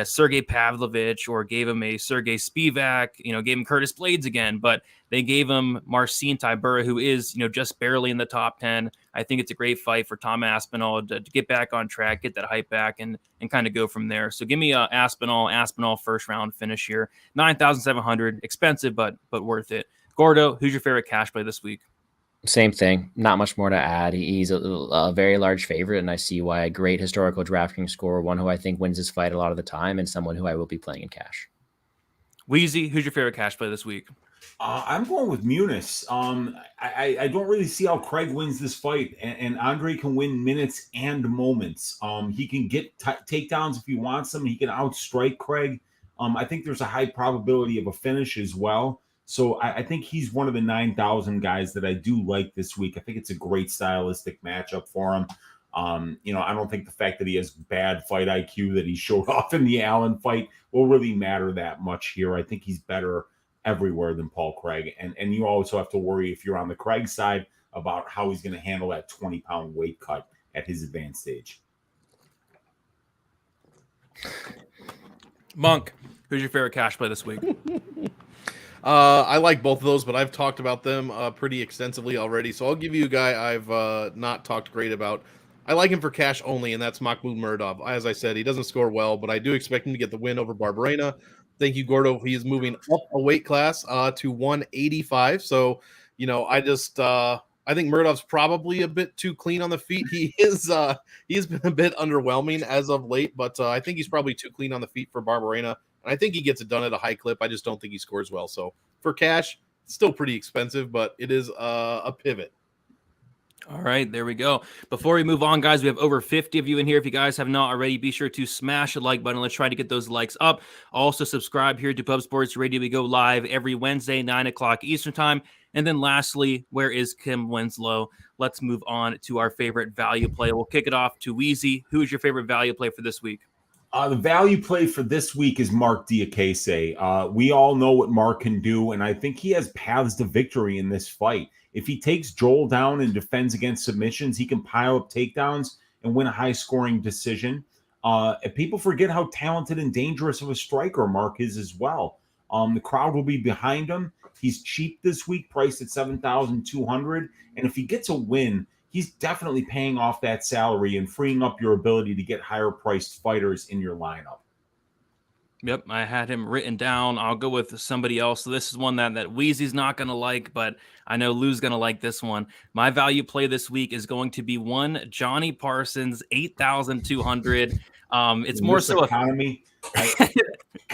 S1: Sergey Pavlovich, or gave him a Sergey Spivak, gave him Curtis Blades again, but they gave him Marcin Tybura, who is, just barely in the top 10. I think it's a great fight for Tom Aspinall to get back on track, get that hype back, and kind of go from there. So give me Aspinall first round finish here. 9,700, expensive, but worth it. Gordo, who's your favorite cash play this week?
S4: Same thing. Not much more to add. He's a very large favorite, and I see why. A great historical DraftKings scorer, one who I think wins this fight a lot of the time, and someone who I will be playing in cash.
S1: Weezy, who's your favorite cash play this week?
S2: I'm going with Muniz. I don't really see how Craig wins this fight, and André can win minutes and moments. He can get takedowns if he wants them. He can outstrike Craig. I think there's a high probability of a finish as well. So I think he's one of the 9,000 guys that I do like this week. I think it's a great stylistic matchup for him. I don't think the fact that he has bad fight IQ that he showed off in the Allen fight will really matter that much here. I think he's better everywhere than Paul Craig. And you also have to worry, if you're on the Craig side, about how he's going to handle that 20-pound weight cut at his advanced stage.
S1: Monk, who's your favorite cash play this week?
S3: I like both of those, but I've talked about them pretty extensively already. So I'll give you a guy I've not talked great about. I like him for cash only, and that's Makhmud Muradov. As I said, he doesn't score well, but I do expect him to get the win over Barberena. Thank you, Gordo. He is moving up a weight class to 185. So, I think Muradov's probably a bit too clean on the feet. He's been a bit underwhelming as of late, but I think he's probably too clean on the feet for Barberena. And I think he gets it done at a high clip. I just don't think he scores well. So for cash, it's still pretty expensive, but it is a pivot.
S1: All right, there we go. Before we move on, guys, we have over 50 of you in here. If you guys have not already, be sure to smash the like button. Let's try to get those likes up. Also, subscribe here to Pub Sports Radio. We go live every Wednesday, 9 o'clock Eastern Time. And then lastly, where is Kim Winslow? Let's move on to our favorite value play. We'll kick it off to Weezy. Who is your favorite value play for this week?
S2: The value play for this week is Marc Diakiese. We all know what Marc can do, and I think he has paths to victory in this fight. If he takes Joel down and defends against submissions, he can pile up takedowns and win a high-scoring decision. And people forget how talented and dangerous of a striker Marc is as well. The crowd will be behind him. He's cheap this week, priced at $7,200. And if he gets a win, he's definitely paying off that salary and freeing up your ability to get higher-priced fighters in your lineup.
S1: Yep, I had him written down. I'll go with somebody else. So this is one that Weezy's not going to like, but I know Lou's going to like this one. My value play this week is going to be one Jonny Parsons, 8,200. It's more so
S2: economy.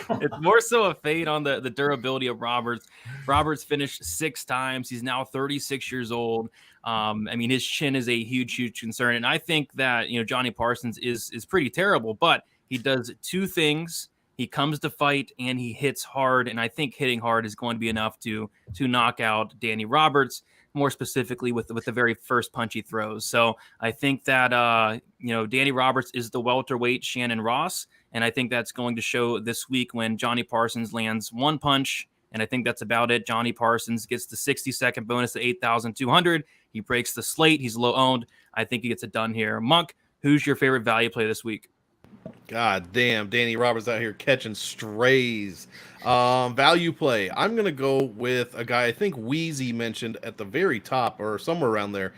S1: It's more so a fade on the durability of Roberts. Roberts finished 6 times. He's now 36 years old. I mean, his chin is a huge concern. And I think that, Jonny Parsons is pretty terrible, but he does 2 things. He comes to fight and he hits hard. And I think hitting hard is going to be enough to knock out Danny Roberts, more specifically with the very first punch he throws. So I think that, Danny Roberts is the welterweight Shannon Ross. And I think that's going to show this week when Jonny Parsons lands 1 punch. And I think that's about it. Jonny Parsons gets the 60-second bonus at 8,200. He breaks the slate. He's low owned. I think he gets it done here. Monk, who's your favorite value play this week?
S3: God damn, Danny Roberts out here catching strays. Value play. I'm going to go with a guy I think Weezy mentioned at the very top or somewhere around there.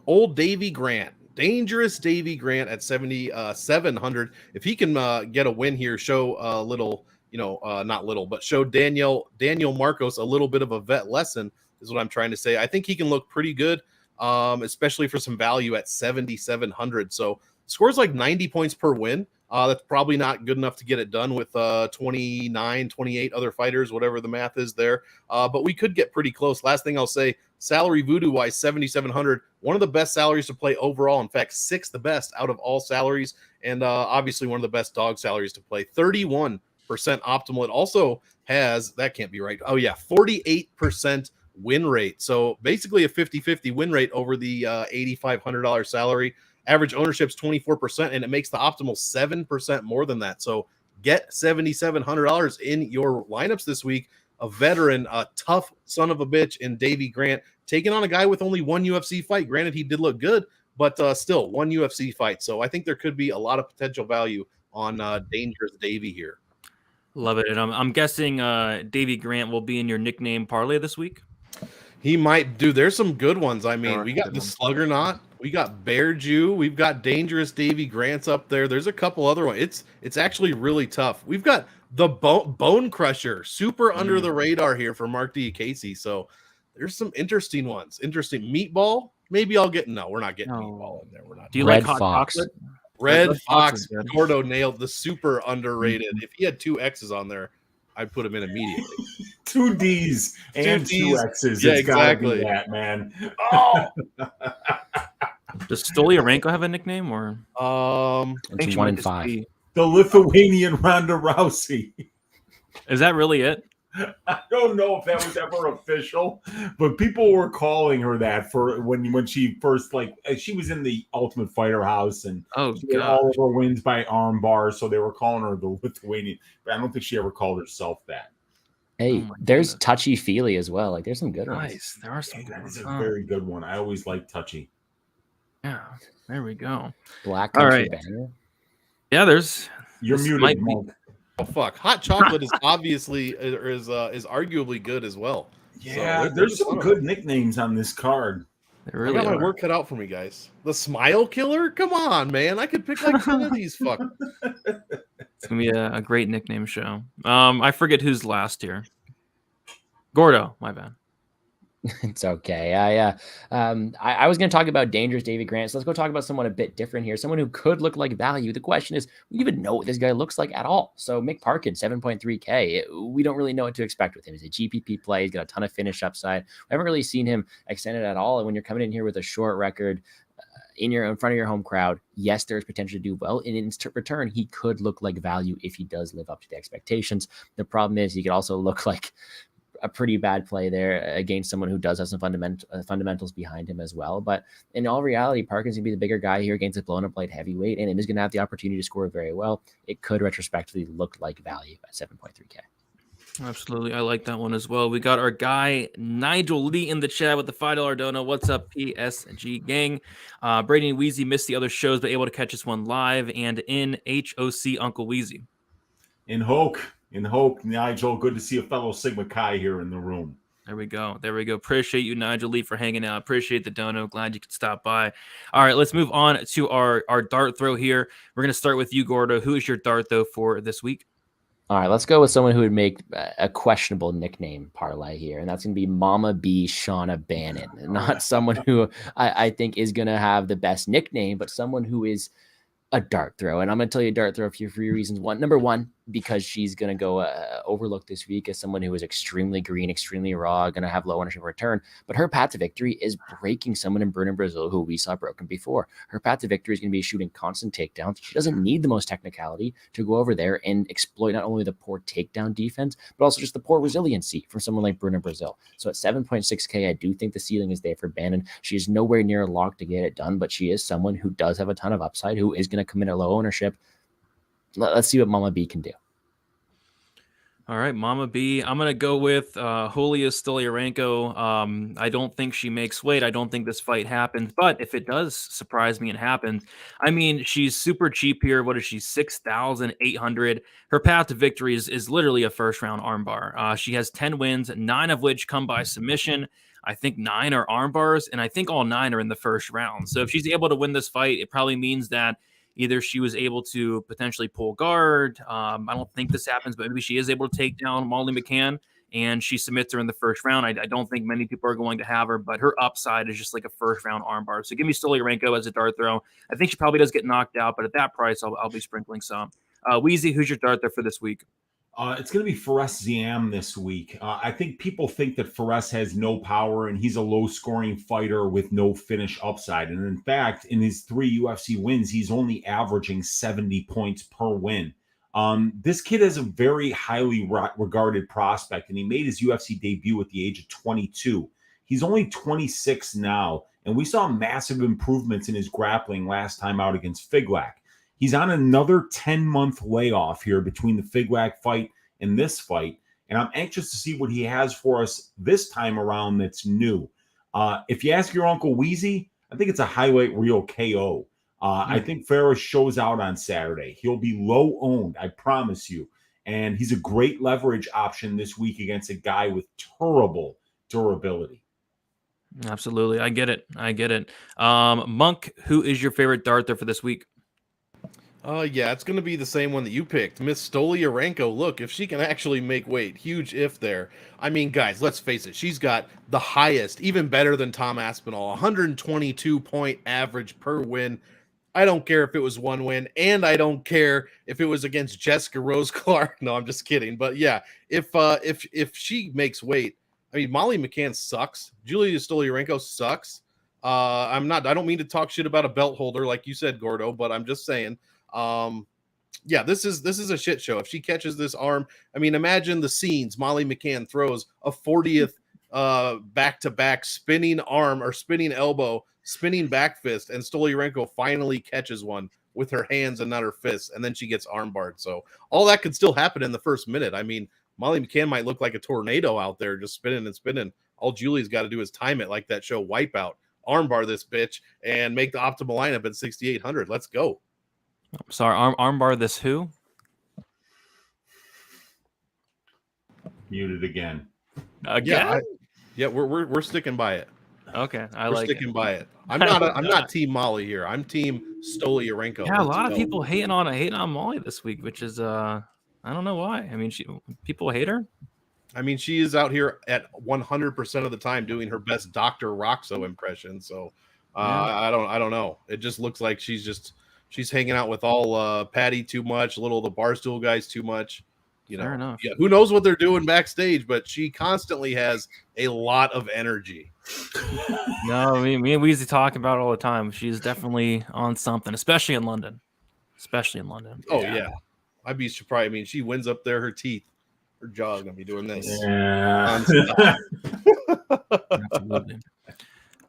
S3: Old Davey Grant. Dangerous Davey Grant at 7,700. If he can get a win here, show a little, not little, but show Daniel Marcos a little bit of a vet lesson is what I'm trying to say. I think he can look pretty good, especially for some value at 7,700. So scores like 90 points per win. That's probably not good enough to get it done with 29, 28 other fighters, whatever the math is there. But we could get pretty close. Last thing I'll say, salary voodoo-wise, 7,700. One of the best salaries to play overall. In fact, 6th the best out of all salaries. And obviously one of the best dog salaries to play. 31% optimal. It also has, that can't be right. Oh, yeah, 48% win rate. So basically a 50-50 win rate over the $8,500 salary. Average ownership's 24%, and it makes the optimal 7% more than that. So get $7,700 in your lineups this week. A veteran, a tough son of a bitch in Davey Grant, taking on a guy with only 1 UFC fight. Granted, he did look good, but still 1 UFC fight. So I think there could be a lot of potential value on Dangerous Davey here.
S1: Love it. And I'm guessing Davey Grant will be in your nickname parlay this week.
S3: He might do. There's some good ones. I mean, we got the Sluggernaut, we got Bear Jew, we've got Dangerous Davey Grant's up there. There's a couple other ones. It's actually really tough. We've got the Bone Crusher, super under the radar here for Marc Diakiese. So there's some interesting ones. Interesting Meatball. Maybe I'll get. No, we're not getting Meatball in there. We're not.
S1: Do you
S4: Red
S1: like hot
S4: Fox?
S1: chocolate?
S3: Red Fox. Gordo nailed the super underrated. If he had 2 X's on there, I'd put him in immediately.
S2: 2 D's and 2 X's.
S3: Yeah,
S2: it's
S3: exactly.
S2: Gotta be that, man. Oh,
S1: Does Stoliarenko have a nickname or?
S4: It's 1 in 5.
S2: the Lithuanian Ronda Rousey.
S1: Is that really it?
S2: I don't know if that was ever official, but people were calling her that for when she first she was in the Ultimate Fighter house and she had all of her wins by arm bar, so they were calling her the Lithuanian. But I don't think she ever called herself that.
S4: Hey, there's Touchy Fili as well. Like, there's some good ones.
S1: Nice. There are some good
S2: That
S1: ones.
S2: is a very good one. I always like Touchy.
S1: Yeah, there we go.
S4: Black
S1: All
S4: Country
S1: right.
S4: Banner.
S1: Yeah, there's.
S2: You're
S1: This
S2: muted,
S1: might be-
S2: Monk.
S3: Oh fuck! Hot chocolate is obviously is arguably good as well.
S2: Yeah,
S3: So
S2: there's some good nicknames on this card.
S1: There
S3: I
S1: really
S3: got my
S1: are.
S3: work cut out for me, guys. The Smile Killer? Come on, man! I could pick like 10 of these. Fuck.
S1: It's gonna be a great nickname show. I forget who's last here. Gordo, my bad.
S4: It's okay. I was going to talk about dangerous Davey Grant. So let's go talk about someone a bit different here. Someone who could look like value. The question is, we even know what this guy looks like at all. So Mick Parkins, 7.3K. We don't really know what to expect with him. He's a GPP play. He's got a ton of finish upside. We haven't really seen him extended at all. And when you're coming in here with a short record in front of your home crowd, yes, there's potential to do well. And in return, he could look like value if he does live up to the expectations. The problem is he could also look like a pretty bad play there against someone who does have some fundamentals behind him as well. But in all reality, Parkins going to be the bigger guy here against a blown up light heavyweight, and is going to have the opportunity to score very well. It could retrospectively look like value at 7.3K.
S1: Absolutely. I like that one as well. We got our guy Nigel Lee in the chat with the $5 dono. What's up, PSG gang? Brady and Weezy missed the other shows, but able to catch this one live and in HOC Uncle Weezy.
S2: In Hoke, Nigel, good to see a fellow Sigma Chi here in the room.
S1: There we go. Appreciate you, Nigel Lee, for hanging out. Appreciate the dono. Glad you could stop by. All right, let's move on to our dart throw here. We're going to start with you, Gordo. Who is your dart throw for this week?
S4: All right, let's go with someone who would make a questionable nickname parlay here, and that's going to be Mama B Shauna Bannon. Not someone who I think is going to have the best nickname, but someone who is a dart throw. And I'm going to tell you a dart throw for a few reasons. Number one, because she's going to go overlooked this week as someone who is extremely green, extremely raw, going to have low ownership return. But her path to victory is breaking someone in Brazil who we saw broken before. Her path to victory is going to be shooting constant takedowns. She doesn't need the most technicality to go over there and exploit not only the poor takedown defense, but also just the poor resiliency from someone like Brazil. So at 7.6K, I do think the ceiling is there for Bannon. She is nowhere near a lock to get it done, but she is someone who does have a ton of upside, who is going to come in at low ownership. Let's see what Mama B can do.
S1: All right, Mama B. I'm going to go with Julija Stoliarenko. I don't think she makes weight. I don't think this fight happens. But if it does surprise me and happens, I mean, she's super cheap here. What is she? 6,800. Her path to victory is literally a first-round armbar. She has 10 wins, 9 of which come by submission. I think 9 are armbars, and I think all 9 are in the first round. So if she's able to win this fight, it probably means that either she was able to potentially pull guard. I don't think this happens, but maybe she is able to take down Molly McCann and she submits her in the first round. I don't think many people are going to have her, but her upside is just like a first round armbar. So give me Stoliarenko as a dart throw. I think she probably does get knocked out, but at that price, I'll be sprinkling some. Weezy, who's your dart throw for this week?
S2: It's going to be Farès Ziam this week. I think people think that Farès has no power and he's a low-scoring fighter with no finish upside. And in fact, in his 3 UFC wins, he's only averaging 70 points per win. This kid is a very highly regarded prospect, and he made his UFC debut at the age of 22. He's only 26 now, and we saw massive improvements in his grappling last time out against Figlak. He's on another 10-month layoff here between the Figlak fight and this fight, and I'm anxious to see what he has for us this time around that's new. If you ask your Uncle Weezy, I think it's a highlight reel KO. I think Farès shows out on Saturday. He'll be low-owned, I promise you, and he's a great leverage option this week against a guy with terrible durability.
S1: Absolutely. I get it. Monk, who is your favorite dart there for this week?
S3: Yeah, it's going to be the same one that you picked. Miss Stoliarenko, look, if she can actually make weight, huge if there. I mean, guys, let's face it. She's got the highest, even better than Tom Aspinall, 122-point average per win. I don't care if it was one win, and I don't care if it was against Jessica Rose Clark. No, I'm just kidding. But yeah, if she makes weight, I mean, Molly McCann sucks. Julija Stoliarenko sucks. I don't mean to talk shit about a belt holder like you said, Gordo, but I'm just saying. Yeah, this is a shit show. If she catches this arm, I mean, imagine the scenes. Molly McCann throws a 40th back-to-back spinning arm or spinning elbow, spinning back fist, and Stoliarenko finally catches one with her hands and not her fists, and then she gets armbarred. So all that could still happen in the first minute. I mean, Molly McCann might look like a tornado out there just spinning and spinning. All Julie's got to do is time it like that show Wipeout. Armbar this bitch and make the optimal lineup at 6,800. Let's go.
S1: Sorry, armbar this who?
S2: Muted again.
S1: Again?
S3: Yeah, we're sticking by it.
S1: Okay,
S3: we're sticking by it. I'm not Team Molly here. I'm Team Stoliarenko.
S1: Yeah, a lot of people hating on Molly this week, which is I don't know why. I mean, people hate her.
S3: I mean, she is out here at 100% of the time doing her best Dr. Roxo impression. So I don't know. It just looks like she's hanging out with all Patty too much, little the Barstool guys too much.
S1: Fair enough.
S3: Yeah, who knows what they're doing backstage, but she constantly has a lot of energy.
S1: No, me and Weezy talk about it all the time. She's definitely on something, especially in London.
S3: Oh yeah. I'd be surprised. I mean, she wins up there, her teeth, her jaw's gonna be doing this.
S2: Yeah.
S1: Absolutely.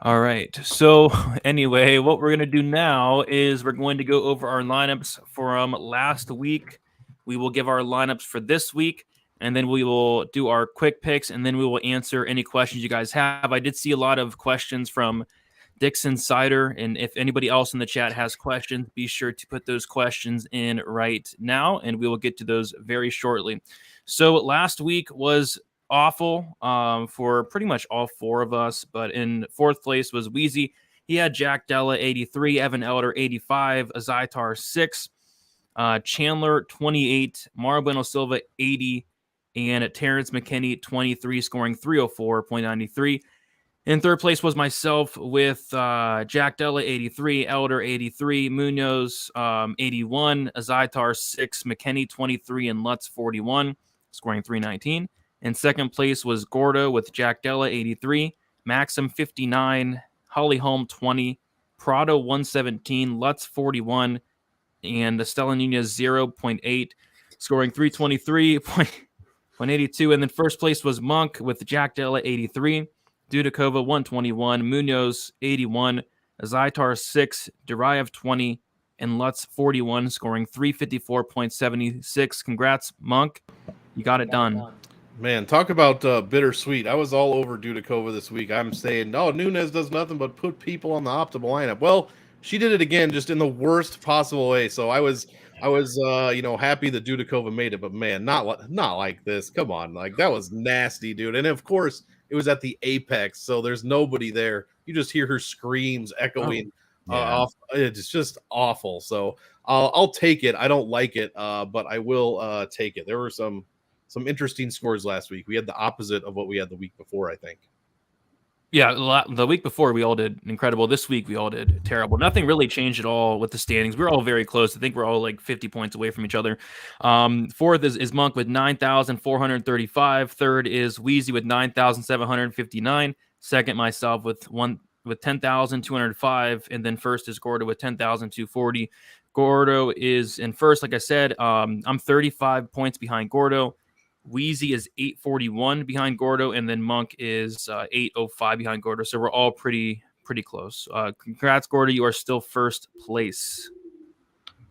S1: All right. So anyway, what we're gonna do now is we're going to go over our lineups from last week. We will give our lineups for this week, and then we will do our quick picks, and then we will answer any questions you guys have. I did see a lot of questions from Dixon Sider, and if anybody else in the chat has questions, be sure to put those questions in right now, and we will get to those very shortly. So last week was awful for pretty much all four of us, but in fourth place was Weezy. He had Jack Della 83, Evan Elder 85, Azaitar 6, Chandler 28, Marabeno Silva 80, and Terrence McKinney 23, scoring 304.93. In third place was myself with Jack Della 83, Elder 83, Munoz 81, Azaitar 6, McKinney 23, and Lutz 41, scoring 319. In second place was Gordo with Jack Della 83, Maxim 59, Holly Holm 20, Prado 117, Lutz 41, and Estella Nunez 0.8, scoring 323.82. And then first place was Monk with Jack Della 83, Dudakova 121, Munoz 81, Azaitar 6, Duraev 20, and Lutz 41, scoring 354.76. Congrats, Monk. You got it done.
S3: Man, talk about bittersweet. I was all over Dudakova this week. I'm saying, no, Nunez does nothing but put people on the optimal lineup. Well, she did it again, just in the worst possible way. So I was happy that Dudakova made it, but man, not like this. Come on, like that was nasty, dude. And of course, it was at the apex, so there's nobody there. You just hear her screams echoing off. It's just awful. So I'll take it. I don't like it, but I will take it. There were some interesting scores last week. We had the opposite of what we had the week before, I think.
S1: Yeah, the week before we all did incredible. This week we all did terrible. Nothing really changed at all with the standings. We're all very close. I think we're all like 50 points away from each other. Fourth is Monk with 9,435. Third is Weezy with 9,759. Second, myself with 10,205. And then first is Gordo with 10,240. Gordo is in first. Like I said, I'm 35 points behind Gordo. Weezy is 841 behind Gordo, and then Monk is 805 behind Gordo. So we're all pretty close. Congrats, Gordo. You are still first place.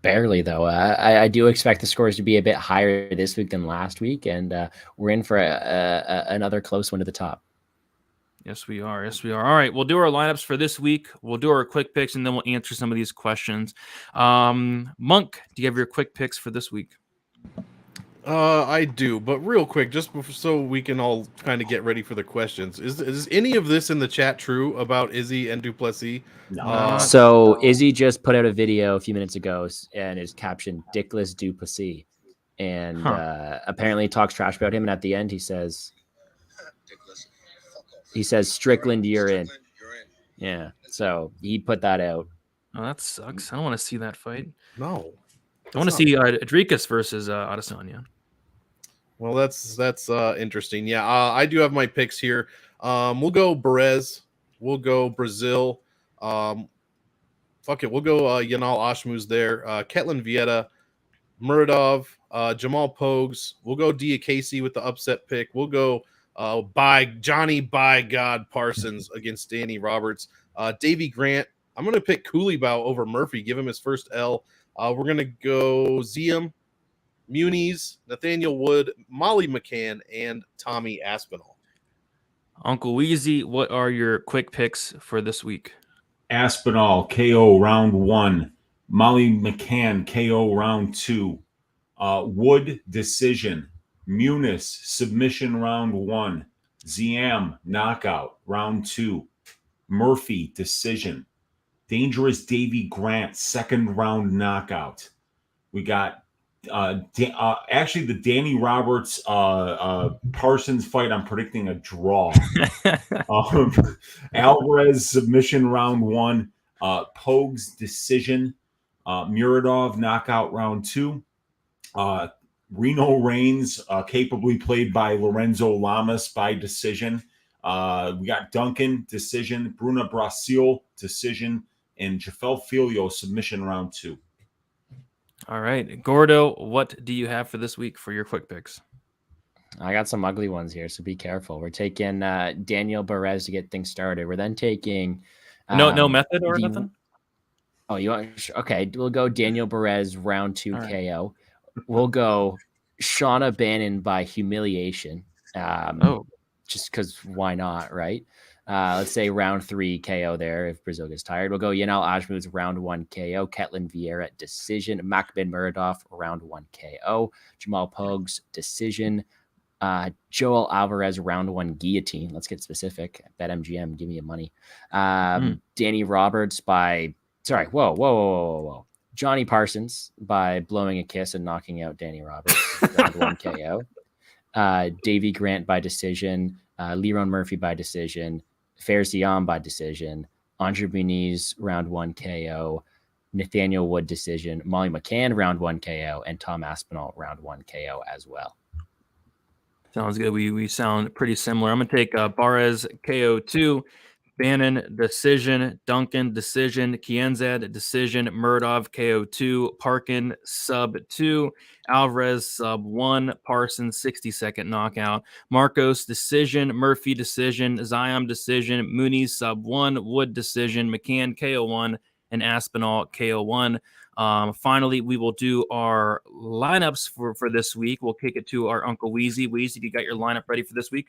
S4: Barely, though. I do expect the scores to be a bit higher this week than last week, and we're in for another close one to the top.
S1: Yes, we are. All right, we'll do our lineups for this week. We'll do our quick picks, and then we'll answer some of these questions. Monk, do you have your quick picks for this week?
S3: I do, but real quick, just so we can all kind of get ready for the questions. Is any of this in the chat true about Izzy and Duplessis?
S4: No. So Izzy just put out a video a few minutes ago, and is captioned "Dickless Duplessis," and apparently talks trash about him. And at the end, he says, "Strickland, you're in." Yeah. So he put that out.
S1: Oh, that sucks. I don't want to see that fight.
S3: No.
S1: I want to see Adrikas versus Adesanya.
S3: Well, that's interesting. Yeah, I do have my picks here. We'll go Perez. We'll go Brazil. Fuck it. We'll go Yanal Ashmuz there. Ketlin Vieta, Muradov, Jamal Pogues. We'll go Diakiese with the upset pick. We'll go Johnny by God Parsons against Danny Roberts. Davey Grant. I'm going to pick Culibao over Murphy. Give him his first L. We're going to go Ziam, Muniz, Nathaniel Wood, Molly McCann, and Tommy Aspinall.
S1: Uncle Weezy, what are your quick picks for this week?
S2: Aspinall, KO round 1. Molly McCann, KO round 2. Wood, decision. Muniz, submission round 1. Ziam, knockout round 2. Murphy, decision. Dangerous Davey Grant, second round knockout. We got Actually, the Danny Roberts Parsons fight, I'm predicting a draw. Álvarez submission round 1, Pogues decision, Muradov knockout round 2, Reno Reigns capably played by Lorenzo Lamas by decision. We got Duncan decision, Bruna Brasil decision, and Jafel Filio submission round 2.
S1: All right, Gordo, what do you have for this week for your quick picks?
S4: I got some ugly ones here, so be careful. We're taking Daniel Barez to get things started. We're then taking
S1: no method or nothing.
S4: Oh, you want? Okay, we'll go Daniel Barez round 2
S1: All right.
S4: KO. We'll go Shauna Bannon by humiliation. Just because why not, right? Let's say round 3 KO there if Brazil gets tired. We'll go Yanal Ajmuz round 1 KO. Ketlin Vieira decision. Makhmed Muradov round 1 KO. Jamal Pogues decision. Joel Alvarez round 1 guillotine. Let's get specific. BetMGM, give me your money. Danny Roberts by whoa. Johnny Parsons by blowing a kiss and knocking out Danny Roberts round 1 KO. Davey Grant by decision. Lerone Murphy by decision. Ziam by decision. André Muniz round 1 KO. Nathaniel Wood decision. Molly McCann round 1 KO. And Tom Aspinall round 1 KO as well.
S1: Sounds good. We sound pretty similar. I'm going to take Barez KO 2, Bannon decision, Duncan decision, Kienzad decision, Muradov KO 2, Parkin sub 2, Alvarez sub 1, Parsons 60-second knockout, Marcos decision, Murphy decision, Ziam decision, Muniz sub 1, Wood decision, McCann KO 1, and Aspinall KO 1. Finally, we will do our lineups for this week. We'll kick it to our Uncle Weezy. Weezy, you got your lineup ready for this week?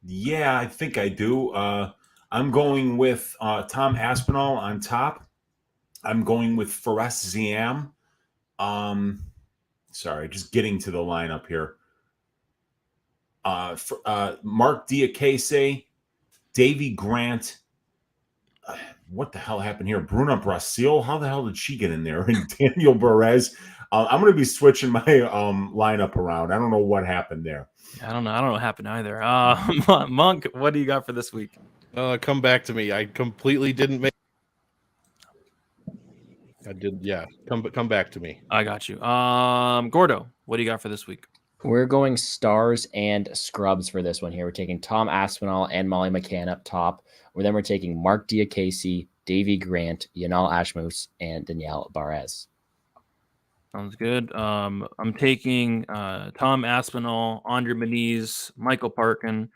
S2: Yeah, I think I do. I'm going with Tom Aspinall on top. I'm going with Farès Ziam. Sorry, just getting to the lineup here. Marc Diakiese, Davey Grant. What the hell happened here? Bruna Brasil. How the hell did she get in there? And Daniel Barez. I'm going to be switching my lineup around. I don't know what happened there.
S1: I don't know what happened either. Monk, what do you got for this week?
S3: Come back to me. I completely didn't make. I did. Yeah. Come back to me.
S1: I got you. Gordo, what do you got for this week?
S4: We're going stars and scrubs for this one here. We're taking Tom Aspinall and Molly McCann up top. We're taking Marc Diakiese, Davey Grant, Yanal Ajmuz, and Daniel Barez.
S1: Sounds good. I'm taking Tom Aspinall, André Muniz, Michael Parkin,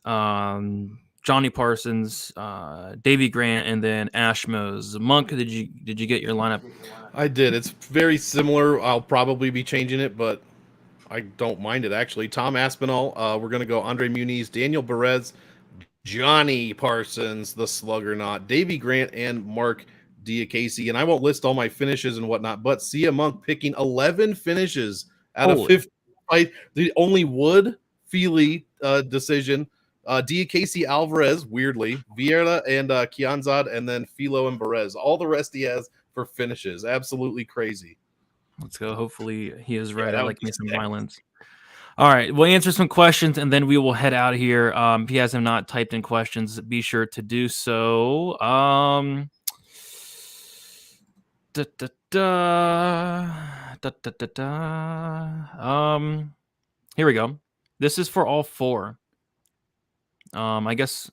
S1: Johnny Parsons, Davey Grant, and then Ajmuz. Monk, did you get your lineup?
S3: I did. It's very similar. I'll probably be changing it, but I don't mind it actually. Tom Aspinall. We're gonna go André Muniz, Daniel Barez, Johnny Parsons, the Sluggernaut, Davey Grant, and Marc Diakiese. And I won't list all my finishes and whatnot, but Sia Monk picking 11 finishes out of 50 fight. The only Wood Fili decision. Diakiese, Alvarez, weirdly, Vieira and Kianzad, and then Filo and Barez. All the rest he has for finishes. Absolutely crazy.
S1: Let's go. Hopefully he is right. I like me some violence. All right. We'll answer some questions, and then we will head out here. If you guys have not typed in questions, be sure to do so. Here we go. This is for all four. I guess.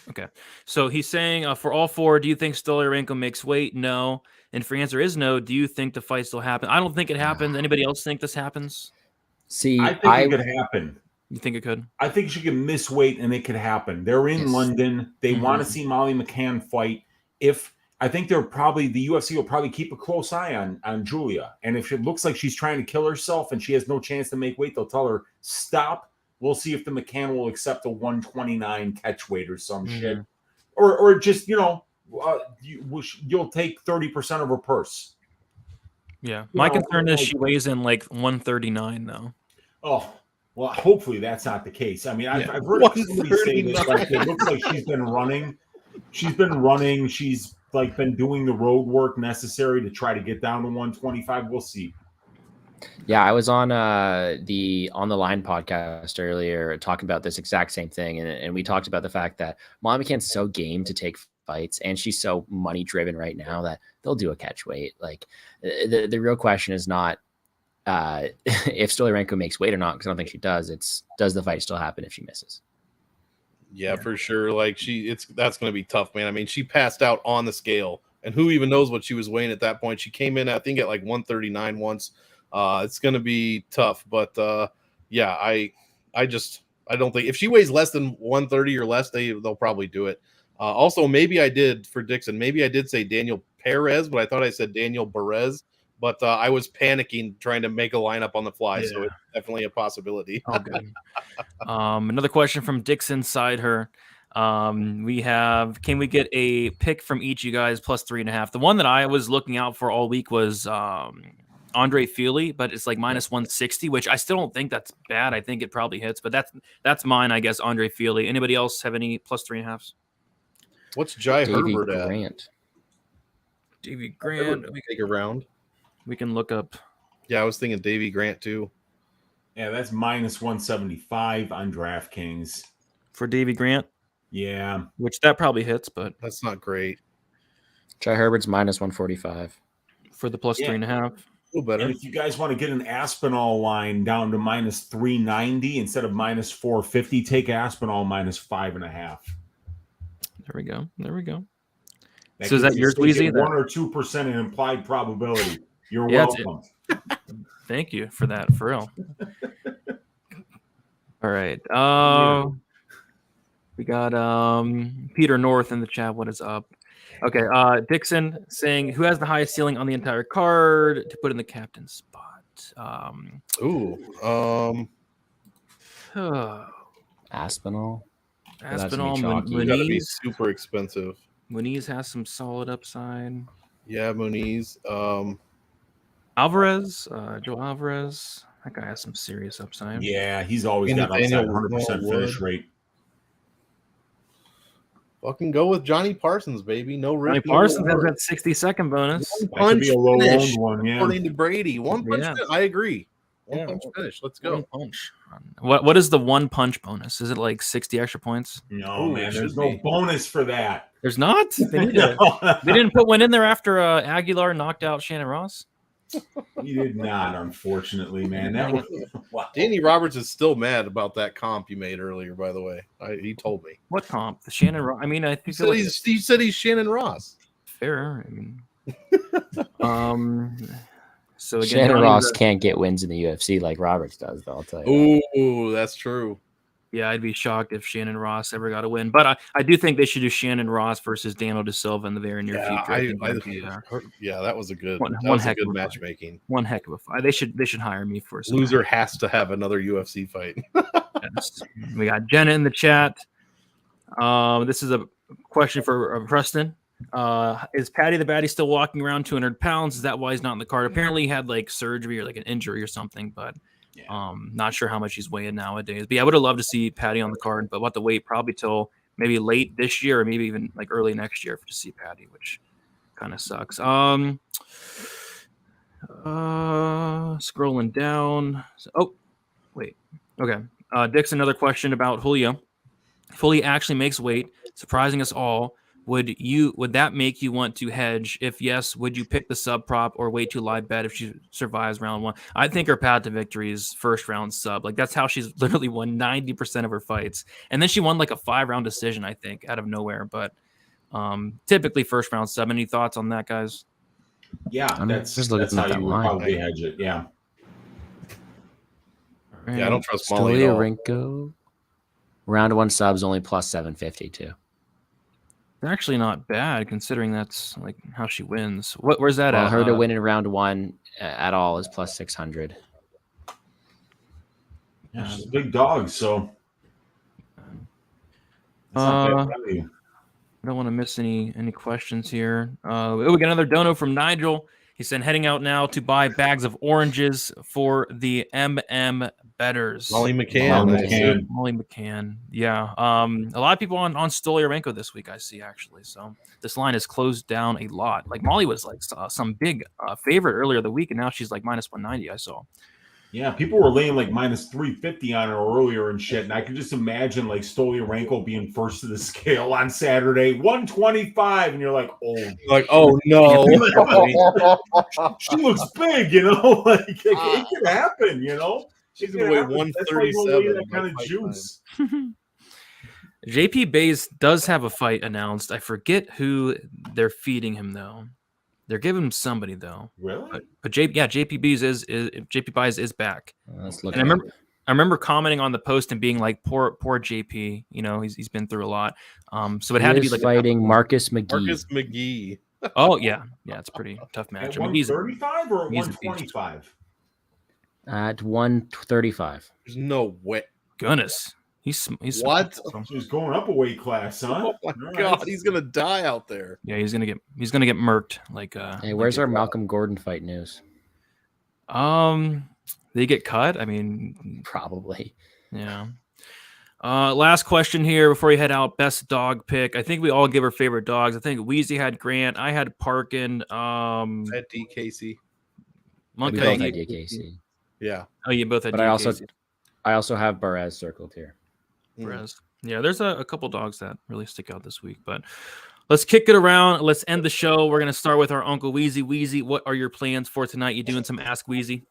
S1: Okay. So he's saying for all four, do you think Stoliarenko makes weight? No. And if your answer is no, do you think the fight still happens? I don't think it happens. Anybody else think this happens?
S4: See,
S2: I think it could happen.
S1: You think it could?
S2: I think she could miss weight and it could happen. They're in London. They want to see Molly McCann fight. I think the UFC will probably keep a close eye on Julija. And if it looks like she's trying to kill herself and she has no chance to make weight, they'll tell her, stop. We'll see if the McCann will accept a 129 catch weight or some shit. Or just, you'll take 30% of her purse.
S1: Yeah. My concern is she weighs in like 139 though.
S2: Oh, well, hopefully that's not the case. I mean, I've heard somebody say this, like, it looks like she's been running. She's been running. She's like been doing the road work necessary to try to get down to 125. We'll see.
S4: Yeah, I was on the On the Line podcast earlier talking about this exact same thing, and we talked about the fact that Molly McCann's so game to take fights, and she's so money driven right now that they'll do a catch weight. Like the real question is not if Stoliarenko makes weight or not, because I don't think she does. It's does the fight still happen if she misses?
S3: Yeah, for sure. Like that's going to be tough, man. I mean, she passed out on the scale, and who even knows what she was weighing at that point? She came in, I think, at like 139 once. It's going to be tough, but yeah, I don't think if she weighs less than 130 or less, they'll probably do it. Also, maybe I did for Dixon. Maybe I did say Daniel Perez, but I thought I said Daniel Perez. But I was panicking trying to make a lineup on the fly, so it's definitely a possibility.
S1: Oh, good. Another question from Dixon Side her. We have, can we get a pick from each of you guys plus 3.5? The one that I was looking out for all week was André Fili, but it's like minus 160, which I still don't think that's bad. I think it probably hits, but that's mine, I guess. André Fili. Anybody else have any plus 3.5s?
S3: What's Jai
S4: Davey
S3: Herbert at?
S4: Grant.
S1: Davey Grant.
S3: We take a round.
S1: We can look up.
S3: Yeah, I was thinking Davey Grant too.
S2: Yeah, that's minus 175 on DraftKings.
S1: For Davey Grant?
S2: Yeah.
S1: Which that probably hits, but
S3: that's not great.
S4: Jai Herbert's minus 145.
S1: For the plus 3.5.
S3: A little better.
S2: And if you guys want to get an Aspinall line down to minus 390 instead of minus 450, take Aspinall minus 5.5.
S1: There we go. There we go.
S2: So
S1: is that yours, Weezy?
S2: 1 or 2% in implied probability. You're welcome.
S1: Thank you for that, for real. All right. We got Peter North in the chat. What is up? Okay. Dixon saying, who has the highest ceiling on the entire card to put in the captain spot?
S4: Aspinall.
S1: Aspinall.
S3: Muniz gotta be super expensive.
S1: Muniz has some solid upside.
S3: Yeah, Muniz.
S1: Alvarez, Joe Alvarez. That guy has some serious upside.
S2: Yeah, he's always got upside, 100% finish rate.
S3: Fucking go with Johnny Parsons, baby. No risk.
S1: Johnny Parsons has that 60-second bonus.
S2: That could be a low-owned one, yeah.
S3: According to Brady. One punch finish. I agree. One punch finish. Let's go.
S1: One punch. What is the one punch bonus? Is it like 60 extra points?
S2: No, man. There's no bonus for that.
S1: There's not? They didn't put one in there after Aguilar knocked out Shannon Ross?
S2: You did not, unfortunately, man. That was, wow.
S3: Danny Roberts is still mad about that comp you made earlier, by the way. He told me.
S1: What comp? The Shannon Ross? I mean, I think
S3: he said he's Shannon Ross.
S1: Fair. I mean, so again,
S4: Shannon Ross can't get wins in the UFC like Roberts does, though. I'll tell you.
S3: Oh, that's true.
S1: Yeah, I'd be shocked if Shannon Ross ever got a win. But I do think they should do Shannon Ross versus Daniel De Silva in the very near future.
S3: Yeah, that was a good
S1: good
S3: matchmaking.
S1: One heck of a fight. They should hire me for some.
S3: Loser has to have another UFC fight.
S1: Yes. We got Jenna in the chat. This is a question for Preston. Is Patty the Baddie still walking around 200 pounds? Is that why he's not in the card? Apparently he had like surgery or like an injury or something, but not sure how much he's weighing nowadays. But yeah, I would have loved to see Patty on the card, but we'll have to wait probably till maybe late this year or maybe even like early next year to see Patty, which kind of sucks. Scrolling down. Okay. Dix, another question about Julija. If Julija actually makes weight, surprising us all, would that make you want to hedge? If yes, would you pick the sub prop or wait to live bet if she survives round one? I think her path to victory is first round sub. Like that's how she's literally won 90% of her fights. And then she won like a 5-round decision, I think, out of nowhere. But typically first round sub. Any thoughts on that, guys?
S2: Yeah, that's how you would probably hedge it. Yeah.
S1: Right.
S3: Yeah, I don't trust Molly at all.
S4: Stoliarenko. Round one subs only plus 750 too.
S1: It's actually not bad considering that's like how she wins. Where's that at?
S4: Her to win in round one at all is plus 600.
S2: Yeah, she's a big dog, so
S1: I don't want to miss any questions here. We got another dono from Nigel. He said, heading out now to buy bags of oranges for the betters.
S3: Molly McCann.
S1: Molly McCann. Yeah. A lot of people on Stoliarenko this week, I see, actually. So this line has closed down a lot. Like Molly was like some big favorite earlier the week, and now she's like minus 190, I saw.
S2: Yeah, people were laying like minus 350 on her earlier and shit. And I could just imagine like Stoliarenko being first to the scale on Saturday, 125. And you're like,
S3: oh no.
S2: She looks big, you know? Like it could happen, you know?
S3: She's going to weigh 137.
S2: That kind of juice.
S1: JP Bays does have a fight announced. I forget who they're feeding him, though. They're giving him somebody though.
S2: Really?
S1: But JP Bays is back.
S4: Let's look.
S1: And I remember commenting on the post and being like, poor JP. You know, he's been through a lot. So it had to be like
S4: fighting Marcus McGee.
S3: Marcus McGee.
S1: Oh yeah, it's a pretty tough match.
S2: At 135 or 125?
S4: At 135.
S3: There's no way.
S1: Goodness. He's
S3: what?
S2: So he's going up a weight class, huh?
S3: Oh my God, he's gonna die out there.
S1: Yeah, he's gonna get murked. Like
S4: hey, where's our Malcolm Gordon fight news?
S1: They get cut. I mean,
S4: probably.
S1: Yeah. Last question here before you head out. Best dog pick. I think we all give our favorite dogs. I think Weezy had Grant. I had Parkin.
S3: I had Diakiese.
S1: Monk
S4: had Diakiese.
S3: Yeah.
S1: Oh, you both had.
S4: But
S1: Diakiese.
S4: I also have Barez circled here.
S1: Yeah, there's a couple dogs that really stick out this week, but let's kick it around. Let's end the show. We're gonna start with our Uncle Weezy. Weezy, what are your plans for tonight? You doing some Ask Weezy?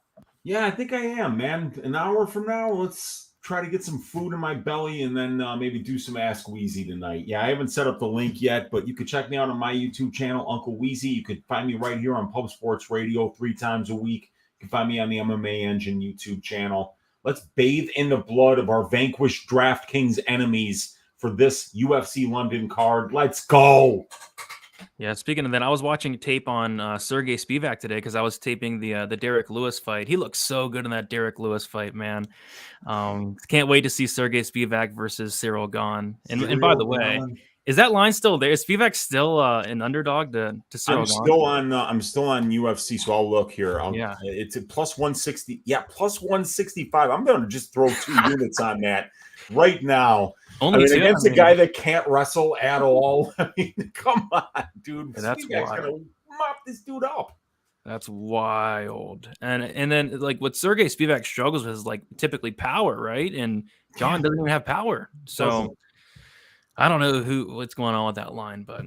S2: Yeah, I think I am, man. An hour from now, let's try to get some food in my belly and then maybe do some Ask Weezy tonight. Yeah, I haven't set up the link yet, but you can check me out on my YouTube channel, Uncle Weezy. You could find me right here on Pub Sports Radio 3 times a week. You can find me on the MMA Engine YouTube channel. Let's bathe in the blood of our vanquished Draftkings enemies for this UFC London card. Let's go.
S1: Yeah, speaking of that, I was watching tape on Sergey Spivak today because I was taping the Derek Lewis fight. He looks so good in that Derek Lewis fight, man. Can't wait to see Sergey Spivak versus Cyril Gane. And by the way, is that line still there? Is Spivak still an underdog to Cyril Gane?
S2: I'm still on UFC, so I'll look here. It's a plus 160. Yeah, plus 165. I'm going to just throw 2 units on that right now. Against a guy that can't wrestle at all. I mean, come on, dude.
S1: Yeah, that's
S2: Spivak's going to mop this dude up.
S1: That's wild. And then like what Sergey Spivak struggles with is like typically power, right? And Gane doesn't even have power. So I don't know what's going on with that line, but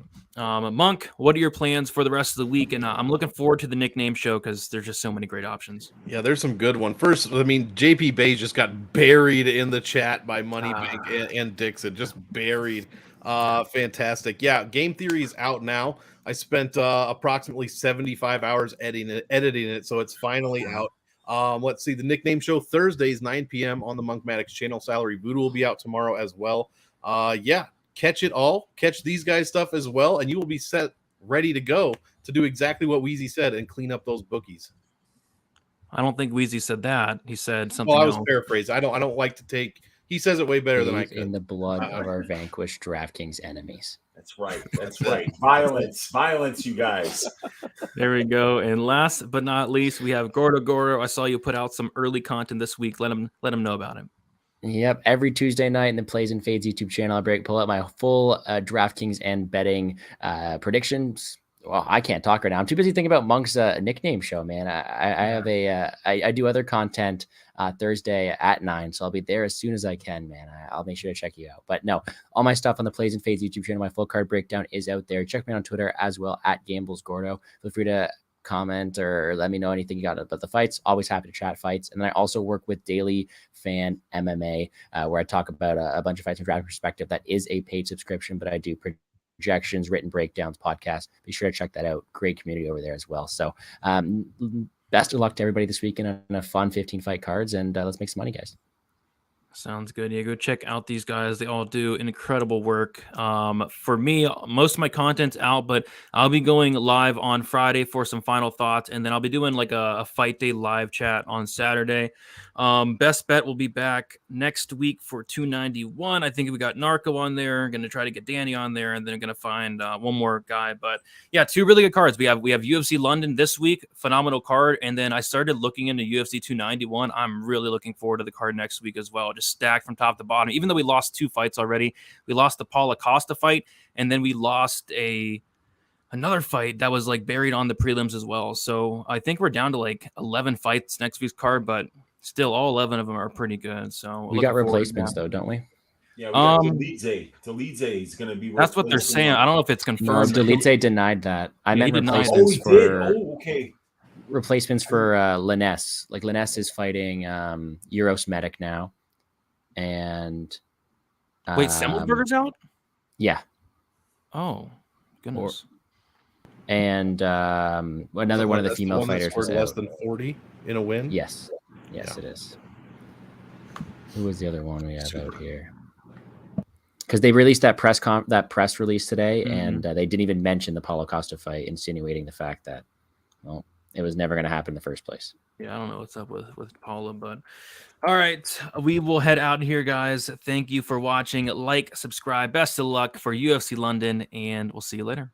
S1: Monk, what are your plans for the rest of the week? And I'm looking forward to the nickname show because there's just so many great options.
S3: Yeah, there's some good ones. First, I mean, JP Bay just got buried in the chat by Moneybank and Dixon, just buried. Fantastic. Yeah, Game Theory is out now. I spent approximately 75 hours editing it, so it's finally out. Let's see, the nickname show Thursdays, 9 p.m. on the Monk Maddox channel. Salary Voodoo will be out tomorrow as well. Catch it all, catch these guys' stuff as well, and you will be set ready to go to do exactly what Weezy said and clean up those bookies.
S1: I don't think Weezy said that. He said something.
S3: Well, I was paraphrasing. I don't like to take. He says it way better than I could.
S4: In the blood of our vanquished Draftkings enemies.
S2: That's right. That's right. Violence, you guys.
S1: There we go. And last but not least, we have Gordo. I saw you put out some early content this week. Let him know about it.
S4: Yep, every Tuesday night in the Plays and Fades YouTube channel, I pull out my full DraftKings and betting predictions. Well, I can't talk right now. I'm too busy thinking about Monk's nickname show, man. I do other content Thursday at 9, so I'll be there as soon as I can, man. I'll make sure to check you out. But no, all my stuff on the Plays and Fades YouTube channel, my full card breakdown is out there. Check me out on Twitter as well at GamblesGordo. Feel free to comment or let me know anything you got about the fights. Always happy to chat fights. And then I also work with Daily Fan MMA, where I talk about a bunch of fights from draft perspective. That is a paid subscription, but I do projections, written breakdowns, podcasts. Be sure to check that out. Great community over there as well. So best of luck to everybody this weekend on a fun 15 fight cards, and let's make some money, guys.
S1: Sounds good. Yeah, go check out these guys. They all do incredible work. For me, most of my content's out, but I'll be going live on Friday for some final thoughts, and then I'll be doing like a fight day live chat on Saturday. Best Bet will be back next week for 291. I think we got Narco on there. Going to try to get Danny on there, and then going to find one more guy. But yeah, two really good cards. We have UFC London this week, phenomenal card, and then I started looking into UFC 291. I'm really looking forward to the card next week as well. Just stacked from top to bottom. Even though we lost 2 fights already, we lost the Paulo Costa fight, and then we lost another fight that was like buried on the prelims as well. So I think we're down to like 11 fights next week's card, but still all 11 of them are pretty good. So
S4: we got replacements though, don't we?
S2: Yeah, we got Diakiese. Diakiese is going to be.
S1: That's what they're saying. I don't know if it's confirmed.
S4: No, Diakiese denied that. I meant replacements for.
S2: Okay.
S4: Replacements for Liness. Like Liness is fighting Euros Medic now, and
S1: wait, Semmelberger's out.
S4: Yeah.
S1: Oh, goodness.
S4: And another one of the female fighters was
S3: less than 40 in a win.
S4: Yes, it is. Who was the other one we have out here? Because they released that press release today, and they didn't even mention the Paulo Costa fight, insinuating the fact that, well, it was never going to happen in the first place.
S1: Yeah, I don't know what's up with Paula, but all right, we will head out here, guys. Thank you for watching. Like, subscribe. Best of luck for UFC London, and we'll see you later.